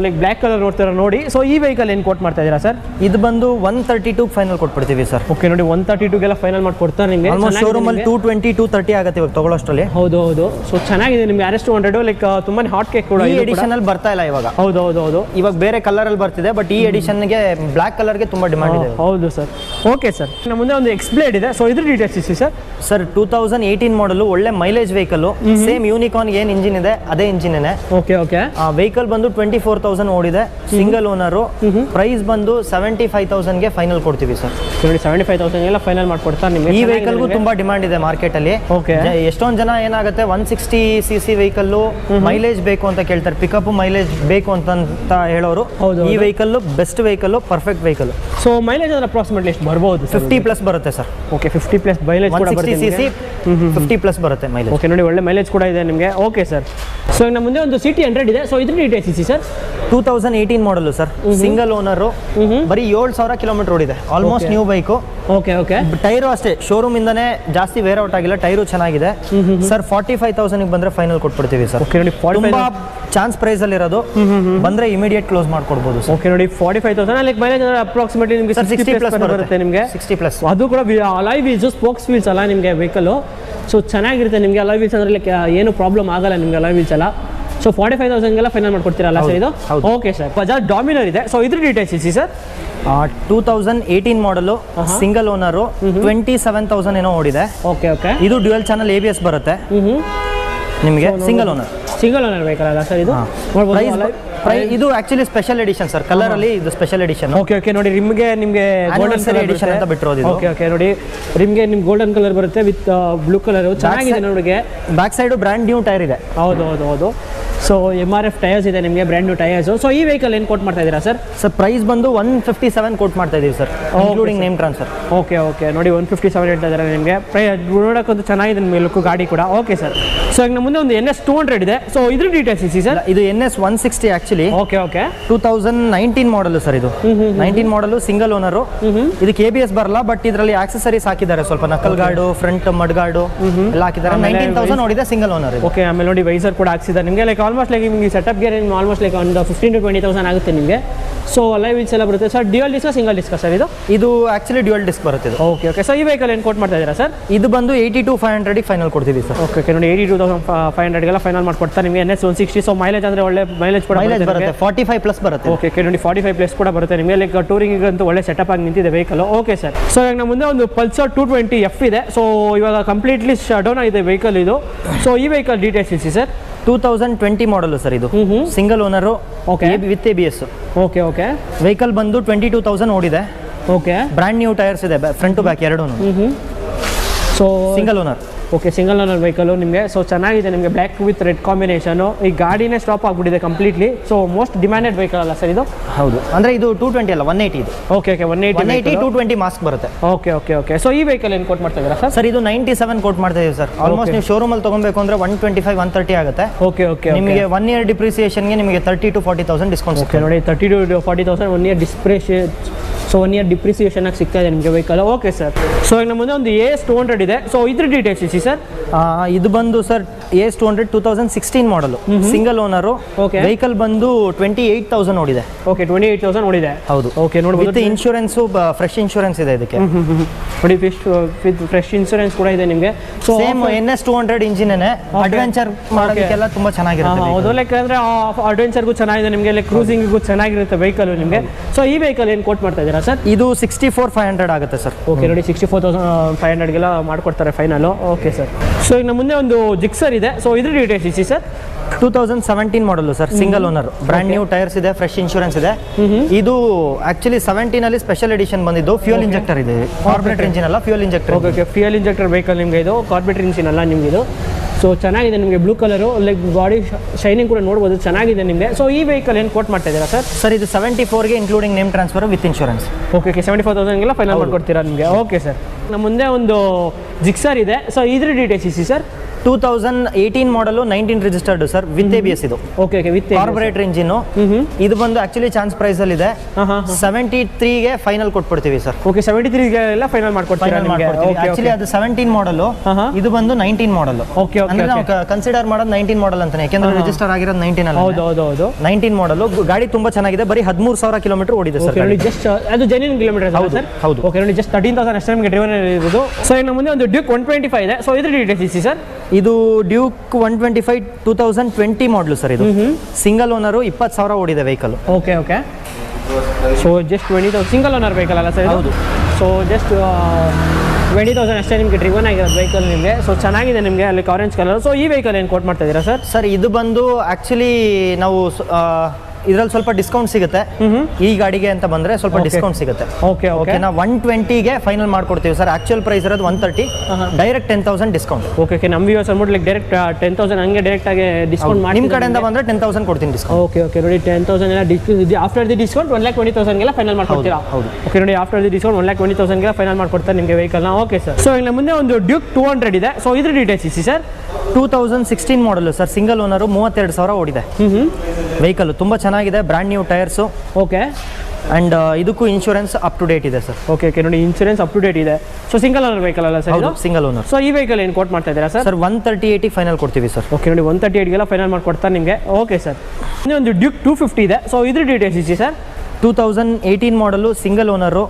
ಲೈಕ್ ಬ್ಲ್ಯಾಕ್ ಕಲರ್ ನೋಡ್ತೀರಾ ನೋಡಿ. ಸೊ ಈ ವೆಹಿಕಲ್ ಏನು ಕೊಟ್ಟು ಮಾಡ್ತಾ ಇದ್ದೀರಾ ಸರ್? ಇದು ಬಂದು 132 ಫೈನಲ್ ಕೊಟ್ಬಿಡ್ತೀವಿ ಸರ್. ಓಕೆ ನೋಡಿ, 132ಗೆಲ್ಲ ಫೈನಲ್ ಮಾಡಿ ಕೊಡ್ತಾರೆ ನಿಮಗೆ. ಶೋರೂಮಲ್ಲಿ 220 230 ಆಗುತ್ತೆ ಇವಾಗ ತಗೊಳ್ಳೋಷ್ಟರಲ್ಲಿ. ಹೌದು ಹೌದು. ಸೊ ಚೆನ್ನಾಗಿದೆ ನಿಮಗೆ RS 200. ಲೈಕ್ ತುಂಬಾ ಹಾಟ್ ಕೇಕ್ ಕೂಡ. ಈ ಎಡಿಷನಲ್ಲಿ ಬರ್ತಾ ಇಲ್ಲ ಇವಾಗ. ಹೌದು ಹೌದು ಹೌದು, ಇವಾಗ ಬೇರೆ ಕಲರಲ್ಲಿ ಬರ್ತಿದೆ, ಬಟ್ ಈ ಎಡಿಷನ್ಗೆ ಬ್ಲ್ಯಾಕ್ ಕಲರ್ಗೆ ತುಂಬ ಡಿಮ್ಯಾಂಡ್ ಇದೆ. ಹೌದು ಸರ್. ಓಕೆ ಸರ್, ನಮ್ಮ ಮುಂದೆ ಒಂದು ಎಕ್ಸ್ಬ್ಲೇಡ್ ಇದೆ. ಸೊ ಇದ್ರ ಡೀಟೇಲ್ಸ್ ಇಸಿ ಸರ್. ಸರ್ 2018 ಮಾಡಲು, ಒಳ್ಳೆ ಮೈಲೇಜ್ ವೆಹಿಕಲ್. ಸೇಮ್ ಯೂನಿಕಾರ್ನ್ ಏನು ಇಂಜಿನ್ ಇದೆ ಅದೇ ಇಂಜಿನೇ. ಓಕೆ ಓಕೆ, ವೆಹಿಕಲ್ ಬಂದು 24,000 ಓಡಿದೆ, ಸಿಂಗಲ್ ಓನರು. ಪ್ರೈಸ್ ಬಂದು 75,000ಗೆ ಫೈನಲ್ ಕೊಡ್ತೀವಿ ಸರ್. 75,000 ಫೈನಲ್ ಮಾಡ್ಕೊಡ್ತಾರೆ ನಿಮಗೆ. ಈ ವೆಹಿಕಲ್ಗೂ ತುಂಬಾ ಡಿಮ್ಯಾಂಡ್ ಇದೆ ಮಾರ್ಕೆಟ್ ಅಲ್ಲಿ. ಓಕೆ, ಎಷ್ಟೊಂದು ಜನ ಏನಾಗುತ್ತೆ 160cc ವೆಹಿಕಲ್ ಮೈಲೇಜ್ ಬೇಕು ಅಂತ ಕೇಳ್ತಾರೆ, ಪಿಕಪ್ ಮೈಲೇಜ್ ಬೇಕು ಅಂತ ಹೇಳೋರು. ಈ vehicle best vehicle, perfect vehicle. So mileage ಅಂದ್ರೆ ಅಪ್ರಾಕ್ಸಿಮೇಟ್ಲಿ ಎಷ್ಟು ಬರ್ಬೋದು? 50+ ಬರುತ್ತೆ ಸರ್. ಓಕೆ, 50+ ಮೈಲೇಜ್ ಕೂಡ ಬರುತ್ತೆ. 160cc 50+ ಬರುತ್ತೆ ಮೈಲೇಜ್. ಓಕೆ ನೋಡಿ, ಒಳ್ಳೆ ಮೈಲೇಜ್ ಕೂಡ ಇದೆ ನಿಮಗೆ. ಓಕೆ ಸರ್, ಸೊ ನಮ್ಮ ಮುಂದೆ ಒಂದು CT 100 ಇದೆ. ಸೊ ಇದ್ರ ಡೀಟೇಲ್ಸ್ ಇಸಿ ಸರ್. 2018 ಮಾಡಲು ಸರ್, ಸಿಂಗಲ್ ಓನರು. ಬರೀ 7,000 ಕಿಲೋಮೀಟರ್ ಓಡಿದೆ, almost new bike. Okay okay, tyre ಅಷ್ಟೇ ಶೋರೂಮ್ ಇಂದಾನೆ ಜಾಸ್ತಿ ವೇರ್ ಔಟ್ ಆಗಿಲ್ಲ, ಟೈರು ಚೆನ್ನಾಗಿದೆ ಸರ್. 45,000 ಬಂದ್ರೆ ಫೈನಲ್ ಕೊಟ್ಬಿಡ್ತೀವಿ ಸರ್. ಓಕೆ ನೋಡಿ, ತುಂಬಾ ಚಾನ್ಸ್ ಪ್ರೈಸ್ ಅಲ್ಲಿ ಇರೋದು, ಬಂದ್ರೆ ಇಮಿಡಿಯೇಟ್ ಕ್ಲೋಸ್ ಮಾಡ್ಕೊಡ್ಬೋದು. ಓಕೆ ನೋಡಿ, 45,000 ಲೈಕ್ ಮೈಲೇಜ್ ಅಪ್ರಾಕ್ಸಿಮೇಟ್ಲಿ ನಿಮಗೆ 60+ ಬರುತ್ತೆ ನಿಮಗೆ. 60+. ಅದು ಕೂಡ ಅಲಾಯ್ ವೀಲ್ಸ್, ಸ್ಪೋಕ್ಸ್ ವೀಲ್ಸ್ ಅಲ್ಲ ನಿಮಗೆ ವೆಹಿಕಲ್. ಸೊ ಚೆನ್ನಾಗಿರುತ್ತೆ ನಿಮಗೆ. ಅಲಾಯ್ ವೀಲ್ಸ್ ಅಂದ್ರೆ ಲೈಕ್ ಏನು ಪ್ರಾಬ್ಲಮ್ ಆಗಲ್ಲ ನಿಮಗೆ ಅಲಾಯ್ ವೀಲ್ಸ್ ಎಲ್ಲ. ಸೊ 45,000ಗೆಲ್ಲ ಫೈನಲ್ ಮಾಡ್ಕೊಡ್ತೀರಲ್ಲ ಸರ್ ಇದು? Okay sir. ಬಜಾಜ್ ಡಾಮಿನರ್ ಇದೆ. ಸೊ ಇದ್ರ ಡೀಟೇಲ್ಸ್ ಇಸಿ ಸರ್. 2018 model, single owner. 27,000 ಏನೋ ಓಡಿದೆ. ಓಕೆ ಓಕೆ, ಇದು ಡ್ಯುಯಲ್ ಚಾನಲ್ ABS ಬರುತ್ತೆ ನಿಮಗೆ. ಸಿಂಗಲ್ ಓನರ್ ವೆಹಿಕಲ್ ಅಲ್ಲ ಸರ್ ಇದು? ಇದು actually special edition sir, colour ಅಲ್ಲಿ ಇದು ಸ್ಪೆಷಲ್ ಎಡಿಷನ್. ಓಕೆ ಓಕೆ ನೋಡಿ, ರಿಮ್ಗೆ ನಿಮಗೆ ಗೋಲ್ಡನ್ ಕಲರ್ ಎಡಿಷನ್ ಅಂತ ಬಿಟ್ಟಿರೋದು. ಓಕೆ ಓಕೆ ನೋಡಿ, ರಿಮ್ಗೆ ನಿಮ್ಗೆ ಗೋಲ್ಡನ್ ಕಲರ್ ಬರುತ್ತೆ ವಿತ್ ಬ್ಲೂ ಕಲರ್. ಚೆನ್ನಾಗಿದೆ ನೋಡಿ. Back side brand new tyre ಇದೆ. ಹೌದು ಹೌದು ಹೌದು. ಸೊ MRF ಟೈರ್ಸ್ ಇದೆ ನಿಮಗೆ, ಬ್ರ್ಯಾಂಡ್ ನ್ಯೂ ಟೈರ್ಸು. ಸೊ ಈ ವೆಹಿಕಲ್ ಏನು ಕೋಟ್ ಮಾಡ್ತಾ ಇದ್ದೀರಾ ಸರ್? ಸರ್ ಪ್ರೈಸ್ ಬಂದು 157 ಕೋಟ್ ಮಾಡ್ತಾ ಇದೀವಿ sir, including name transfer. Okay ನೋಡಿ 157 ಹೇಳ್ತಾ ಇದ್ದಾರೆ ನಿಮಗೆ. ನೋಡೋಕ್ಕಂತೂ ಚೆನ್ನಾಗಿದೆ ನಿಮಗೆ ಲುಕ್ಕು ಗಾಡಿ ಕೂಡ. Okay sir. ಸೊ ಈಗ ನಮ್ಮ ಮುಂದೆ ಒಂದು NS 200 ಇದೆ. ಸೊ ಇದ್ರ ಡೀಟೇಲ್ಸ್ ಇಸಿ ಸರ್. ಇದು NS 160 ಆ್ಯಕ್ಚುಲಿ. ಓಕೆ 2019 ಮಾಡಲು ಸರ್ ಇದು. 19 ಮಾಡಲು ಸಿಂಗಲ್ ಓನರು. ಇದಕ್ಕೆ ABS ಬರಲ್ಲ, ಬಟ್ ಇದರಲ್ಲಿ ಆಕ್ಸೆಸರೀಸ್ ಹಾಕಿದ್ದಾರೆ, ಸ್ವಲ್ಪ ನಕಲ್ ಗಾರ್ಡು, ಫ್ರಂಟ್ ಮಡ್ ಗಾರ್ಡು ಎಲ್ಲ ಹಾಕಿದ್ದಾರೆ. 19,000 ನೋಡಿದೆ, ಸಿಂಗಲ್ ಓನರ್ ಇದು. ಓಕೆ, ಆಮೇಲೆ ನೋಡಿ ವೈಸರ್ ಕೂಡ ಹಾಕ್ಸಿದ್ದಾರೆ ನಿಮಗೆ. ಲೈಕ್ ಆಲ್ಮೋಸ್ಟ್ ಲೈಕ್ ನಿಮಗೆ ಸೆಟಪ್ ಗೇರ್ ಆಲ್ಮೋಸ್ಟ್ ಲೈಕ್ ಒಂದು 15,000 to 20,000 ಆಗುತ್ತೆ ನಿಮಗೆ. ಸೊ ಲೈವ್ ವೀಲ್ಸ್ ಎಲ್ಲ ಬರುತ್ತೆ sir. Dual disc single disc sir ಇದು? ಇದು ಆಕ್ಚುಲಿ ಡ್ಯೂಯಲ್ ಡಿಸ್ಕ್ ಬರುತ್ತೆ ಇದು. ಓಕೆ. ಸೊ ಈ ವೆಹಿಕಲ್ ಏನು ಕೋಟ್ ಮಾಡ್ತಾ ಇದ್ದೀರಾ ಸರ್? ಇದು ಬಂದು 82,500 ಫೈನಲ್ ಕೊಡ್ತೀವಿ ಸರ್. ಓಕೆ ನೋಡಿ 82,500 ಫೈನಲ್ ಮಾಡ್ಕೊಡ್ತಾರೆ ನಿಮಗೆ. NS 160. ಸೊ ಮೈಲೇಜ್ ಅಂದರೆ ಒಳ್ಳೆ ಮೈಲೇಜ್ ಕೂಡ ಬರುತ್ತೆ, 45 ಪ್ಲಸ್ ಬರುತ್ತೆ. ಓಕೆ ನೋಡಿ 45 ಪ್ಲಸ್ ಕೂಡ ಬರುತ್ತೆ ನಿಮಗೆ. ಲೈಕ್ ಟೂರಿಂಗಿಗಂತೂ ಒಳ್ಳೆ ಸೆಟಪ್ ಆಗಿ ನಿಂತಿದೆ ವೆಹಿಕಲ್. Okay sir. ಸೊ ಈಗ ನಮ್ಮ ಮುಂದೆ ಒಂದು ಪಲ್ಸರ್ 220F ಇದೆ. ಸೊ ಇವಾಗ ಕಂಪ್ಲೀಟ್ಲಿ ಶಟ್ ಡೌನ್ ಆಗಿದೆ ವೆಹಿಕಲ್ ಇದು. ಸೊ ಈ ವೆಹಿಕಲ್ ಡೀಟೇಲ್ಸ್ ಇಸಿ ಸರ್. 2020 ಮಾಡಲು ಸರ್ ಇದು. Single owner, with ABS. Okay. Vehicle ಬಂದು 22,000 ಓಡಿದೆ. ಓಕೆ. ಬ್ರ್ಯಾಂಡ್ ನ್ಯೂ ಟೈರ್ಸ್ ಇದೆ, ಫ್ರಂಟ್ ಟು ಬ್ಯಾಕ್ ಎರಡೂ. So single owner. Okay, single owner vehicle ನಿಮಗೆ. ಸೊ ಚೆನ್ನಾಗಿದೆ ನಿಮಗೆ, ಬ್ಲ್ಯಾಕ್ ವಿತ್ ರೆಡ್ ಕಾಂಬಿನೇಷನು. ಈ ಗಾಡಿನೇ ಸ್ಟಾಪ್ ಆಗಿಬಿಟ್ಟಿದೆ completely. So most demanded vehicle ಅಲ್ಲ ಸರ್ ಇದು? ಹೌದು, ಅಂದರೆ ಇದು 220 ಅಲ್ಲ, 180 ಇದು. ಓಕೆ 180 220 ಮಾಸ್ಕ್ ಬರುತ್ತೆ. ಓಕೆ. ಸೊ ಈ ವೆಹಿಕಲ್ ಏನು ಕೋಟ್ ಮಾಡ್ತಾ ಇದ್ದೀರಾ ಸರ್? ಸರ್ ಇದು 97 ಕೋಟ್ ಮಾಡ್ತಾ ಇದೀವಿ ಸರ್. ಆಲ್ಮೋಸ್ಟ್ ನೀವು ಶೋರೂಮಲ್ಲಿ ತೊಗೊಬೇಕು ಅಂದರೆ 125, 130 ಆಗುತ್ತೆ. ಓಕೆ. ನಿಮಗೆ 1 year ಡಿಪ್ರಿಸಿಯೇಷನ್ಗೆ ನಿಮಗೆ 30,000 to 40,000 ಡಿಸ್ಕೌಂಟ್. ಓಕೆ ನೋಡಿ 30,000 to 40,000 1 year depreciation. So 1 year depreciation ಆಗಿ ಸಿಗ್ತಾ ಇದೆ ನಿಮಗೆ ವೆಹಿಕಲ್. Okay sir. ಸೊ ಈಗ ನಮ್ಮ ಮುಂದೆ ಒಂದು AS 200 ಇದೆ. ಸೊ ಇದ್ರ ಡೀಟೇಲ್ಸ್ ಇಸಿ ಸರ್. ಇದು ಬಂದು ಸರ್ AS 200 2016 ಮಾಡಲು, ಸಿಂಗಲ್ ಓನರು. ಓಕೆ. ವೆಹಿಕಲ್ ಬಂದು 28,000 ಓಡಿದೆ. ಓಕೆ 28,000 ಓಡಿದೆ. ಹೌದು. ಓಕೆ ನೋಡಿ ವಿತ್ ಇನ್ಶೂರೆನ್ಸು, ಫ್ರೆಶ್ ಇನ್ಶೂರೆನ್ಸ್ ಇದೆ ಇದಕ್ಕೆ. ನೋಡಿ ವಿತ್ ಫ್ರೆಶ್ ಇನ್ಶೂರೆನ್ಸ್ ಕೂಡ ಇದೆ ನಿಮಗೆ. ಸೊ ಸೇಮ್ NS 200 ಇಂಜಿನೇ, ಅಡ್ವೆಂಚರ್ ಮಾಡೋದಕ್ಕೆಲ್ಲ ತುಂಬ ಚೆನ್ನಾಗಿರುತ್ತೆ. ಹೌದು, ಲೈಕ್ ಅಂದರೆ ಅಡ್ವೆಂಚರ್ಗೂ ಚೆನ್ನಾಗಿದೆ ನಿಮಗೆ, ಲೈಕ್ ಕ್ರೂಸಿಂಗಿಗೂ ಚೆನ್ನಾಗಿರುತ್ತೆ ವೆಹಿಕಲ್ ನಿಮಗೆ. ಸೊ ಈ ವೆಹಿಕಲ್ ಏನು ಕೋಟ್ ಮಾಡ್ತಾ ಇದ್ದೀರಾ ಸರ್? ಇದು 64,500 ಆಗುತ್ತೆ ಸರ್. ಓಕೆ ನೋಡಿ 64,500 ಮಾಡ್ಕೊಡ್ತಾರೆ ಫೈನಲು. Okay sir. ಸೊ ಈಗ ನಮ್ಮ ಮುಂದೆ ಒಂದು ಜಿಕ್ಸರ್ ಇದೆ. ಸೊ ಇದ್ರ ಡೀಟೇಲ್ಸ್ ಇಸಿ sir. 2017 model sir, single owner, brand new tyres ಇದೆ, ಫ್ರೆಶ್ ಇನ್ಶೂರೆನ್ಸ್ ಇದೆ. ಇದು ಆಕ್ಚುಲಿ 17 ಅಲ್ಲಿ ಸ್ಪೆಷಲ್ ಎಡಿಷನ್ ಬಂದಿದ್ದು. ಫ್ಯೂಯಲ್ ಇಂಜೆಕ್ಟರ್ ಇದೆ, ಕಾರ್ಬೊರೇಟರ್ ಇಂಜಿನ್ ಅಲ್ಲ, fuel injector. Okay fuel injector vehicle ನಿಮಗೆ ಇದು, ಕಾರ್ಬೊರೇಟರ್ ಇಂಜಿನ್ ಅಲ್ಲ ನಿಮಗೆ ಇದು. ಸೊ ಚೆನ್ನಾಗಿದೆ ನಿಮಗೆ, blue colour, like body shining ಕೂಡ ನೋಡ್ಬೋದು, ಚೆನ್ನಾಗಿದೆ ನಿಮಗೆ. ಸೊ ಈ ವೆಹಿಕಲ್ ಏನು ಕೋಟ್ ಮಾಡ್ತಾ ಇದ್ದೀರಾ ಸರ್? ಸರ್ ಇದು 74ಗೆ including name transfer with insurance. Okay 74,000 final ಮಾಡ್ಕೊಡ್ತೀರಾ ನಿಮಗೆ. Okay sir. ನಮ್ಮ ಮುಂದೆ ಒಂದು ಜಿಕ್ಸರ್ ಇದೆ. ಸೊ ಇದ್ರ ಡೀಟೇಲ್ಸ್ ಇಸಿ ಸರ್. 2018 ಮಾಡಲು, 19 ರಿಜಿಸ್ಟರ್ಡ್ ಸರ್, ವಿತ್ ABS ಇದು. Okay with carburettor engine. ಇದು ಬಂದು ಆಕ್ಚುಲಿ ಚಾನ್ಸ್ ಪ್ರೈಸ್ ಅಲ್ಲಿ ಇದೆ. 73ಗೆ ಫೈನಲ್ ಕೊಟ್ಬಿಡ್ತೀವಿ ಸರ್. ಓಕೆ 73ಗೆ ಎಲ್ಲ ಫೈನಲ್ ಮಾಡ್ಕೊಡ್ತೀರಾ ನಿಮಗೆ. ಆಕ್ಚುಲಿ ಅದು 17 ಮಾಡಲು, ಇದು ಬಂದು 19 ಮಾಡಲು. ಓಕೆ ಅಂದ್ರೆ ನಾವು ಕನ್ಸಿಡರ್ ಮಾಡೋದು 19 ಮಾಡಲ್ ಅಂತಾನೆ, ಯಾಕೆಂದ್ರೆ ರಿಜಿಸ್ಟರ್ ಆಗಿರೋದು 19 ಅಲ್ಲ. ಹೌದು 19 ಮಾಡಲು. ಗಾಡಿ ತುಂಬಾ ಚೆನ್ನಾಗಿದೆ, ಬರೀ 13,000 ಕಿಲೋಮೀಟರ್ ಓಡಿದೆ ಸರ್. ಜಸ್ಟ್ ಅದು ಜೆನ್ಯೂನ್ ಕಿಲೋಮೀಟರ್ ಸರ್. ಹೌದು. ಓಕೆ ನೋಡಿ ಜಸ್ಟ್ 13,000 ಅಷ್ಟೇ ನಿಮಗೆ ಡ್ರೈವರ್ ಇರೋದು. ಸೊ ಇನ್ನು ಮುಂದೆ ಒಂದು ಡ್ಯೂಕ್ 125 ಇದೆ. ಸೊ ಇದ್ರ ಡೀಟೇಲ್ಸ್ ಇಸಿ ಸರ್. ಇದು ಡ್ಯೂಕ್ 125 2020 ಮಾಡಲು ಸರ್. ಇದು ಸಿಂಗಲ್ ಓನರು, 20,000 ಓಡಿದೆ vehicle. Okay so just 20,000 single owner vehicle ಅಲ್ಲ ಸರ್? ಹೌದು. ಸೊ ಜಸ್ಟ್ 20,000 ಅಷ್ಟೇ ನಿಮಗೆ ಡ್ರಿವನ್ ಆಗಿರೋದು ವೆಹಿಕಲ್ ನಿಮಗೆ. ಸೊ ಚೆನ್ನಾಗಿದೆ ನಿಮಗೆ, ಅಲ್ಲಿ ಆರೆಂಜ್ ಕಲರ್. ಸೊ ಈ ವೆಹಿಕಲ್ ಏನು ಕೋಟ್ ಮಾಡ್ತಾ ಇದ್ದೀರಾ ಸರ್? ಸರ್ ಇದು ಬಂದು ಆಕ್ಚುಲಿ ನಾವು ಇದರಲ್ಲಿ ಸ್ವಲ್ಪ ಡಿಸ್ಕೌಂಟ್ ಸಿಗುತ್ತೆ. ಈ ಗಾಡಿಗೆ ಅಂತ ಬಂದ್ರೆ ಸ್ವಲ್ಪ ಡಿಸ್ಕೌಂಟ್ ಸಿಗುತ್ತೆ. ಓಕೆ ನಾವು 120ಗೆ ಫೈನಲ್ ಮಾಡ್ಕೊಡ್ತೀವಿ ಸರ್. ಆಕ್ಚುಯಲ್ ಪ್ರೈಸ್ ಇರೋದು 130, ಡೈರೆಕ್ಟ್ 10,000 ಡಿಸ್ಕೌಂಟ್. ಓಕೆ ನಮ್ಮ ವ್ಯೂವರ್ಸ್ ಅಂದ್ಬಿಟ್ಟು ಲೈಕ್ ಡೈರೆಕ್ಟ್ 10,000 ಹಂಗೆ ಡೈರೆಕ್ಟ್ ಆಗಿ ಡಿಸ್ಕೌಂಟ್ ಮಾಡಿ ನಿಮ್ಮ ಕಡೆಯಿಂದ ಬಂದ್ರೆ 10,000 ಕೊಡ್ತೀನಿ ಡಿಸ್ಕೌಂಟ್. ಓಕೆ ನೋಡಿ 10,000 ಎಲ್ಲ ಆಫ್ಟರ್ ದಿ ಡಿಸ್ಕೌಂಟ್ 1,20,000 ಫೈನಲ್ ಮಾಡ್ಕೊಡ್ತೀರಾ? ಹೌದು. ಓಕೆ ನೋಡಿ ಆಫ್ಟರ್ ದಿ ಡಿಸ್ಕೌಂಟ್ 1,20,000 ಫೈನಲ್ ಮಾಡ್ಕೊಡ್ತಾರೆ ನಿಮಗೆ ವೆಹಿಕಲ್ನ. Okay sir. ಸೊ ಈಗ ಮುಂದೆ ಒಂದು ಡ್ಯೂಕ್ 200 ಇದೆ. ಸೊ ಇದ್ರ ಡೀಟೇಲ್ಸ್ ಇಸಿ ಸರ್. 2016 ಮಾಡಲು ಸರ್, ಸಿಂಗಲ್ ಓನರು, 32,000 ಓಡಿದೆ ವೆಹಿಕಲ್. ತುಂಬ ಚೆನ್ನಾಗಿದೆ, brand new tyres. Okay and ಇದಕ್ಕೂ ಇನ್ಶೂರೆನ್ಸ್ ಅಪ್ ಟು ಡೇಟ್ ಇದೆ ಸರ್. ಓಕೆ ನೋಡಿ ಇನ್ಶೂರೆನ್ಸ್ ಅಪ್ ಟು ಡೇಟ್ ಇದೆ. ಸೊ ಸಿಂಗಲ್ ಓನರ್ ವೆಹಿಕಲ್ ಅಲ್ಲ ಸರ್? Single owner. ಸೊ ಈ ವೆಹಿಕಲ್ ಏನು ಕೋಟ್ ಮಾಡ್ತಾ ಇದ್ದೀರಾ ಸರ್? ಸರ್ 138 ಫೈನಲ್ ಕೊಡ್ತೀವಿ ಸರ್. ಓಕೆ ನೋಡಿ 138ಗೆಲ್ಲ ಫೈನಲ್ ಮಾಡ್ಕೊಡ್ತಾರೆ ನಿಮಗೆ. Okay sir. ಒಂದು ಡ್ಯೂಕ್ 250 ಇದೆ. ಸೊ ಇದ್ರ ಡೀಟೇಲ್ಸ್ ಇಸಿ sir. 2018 model, single owner,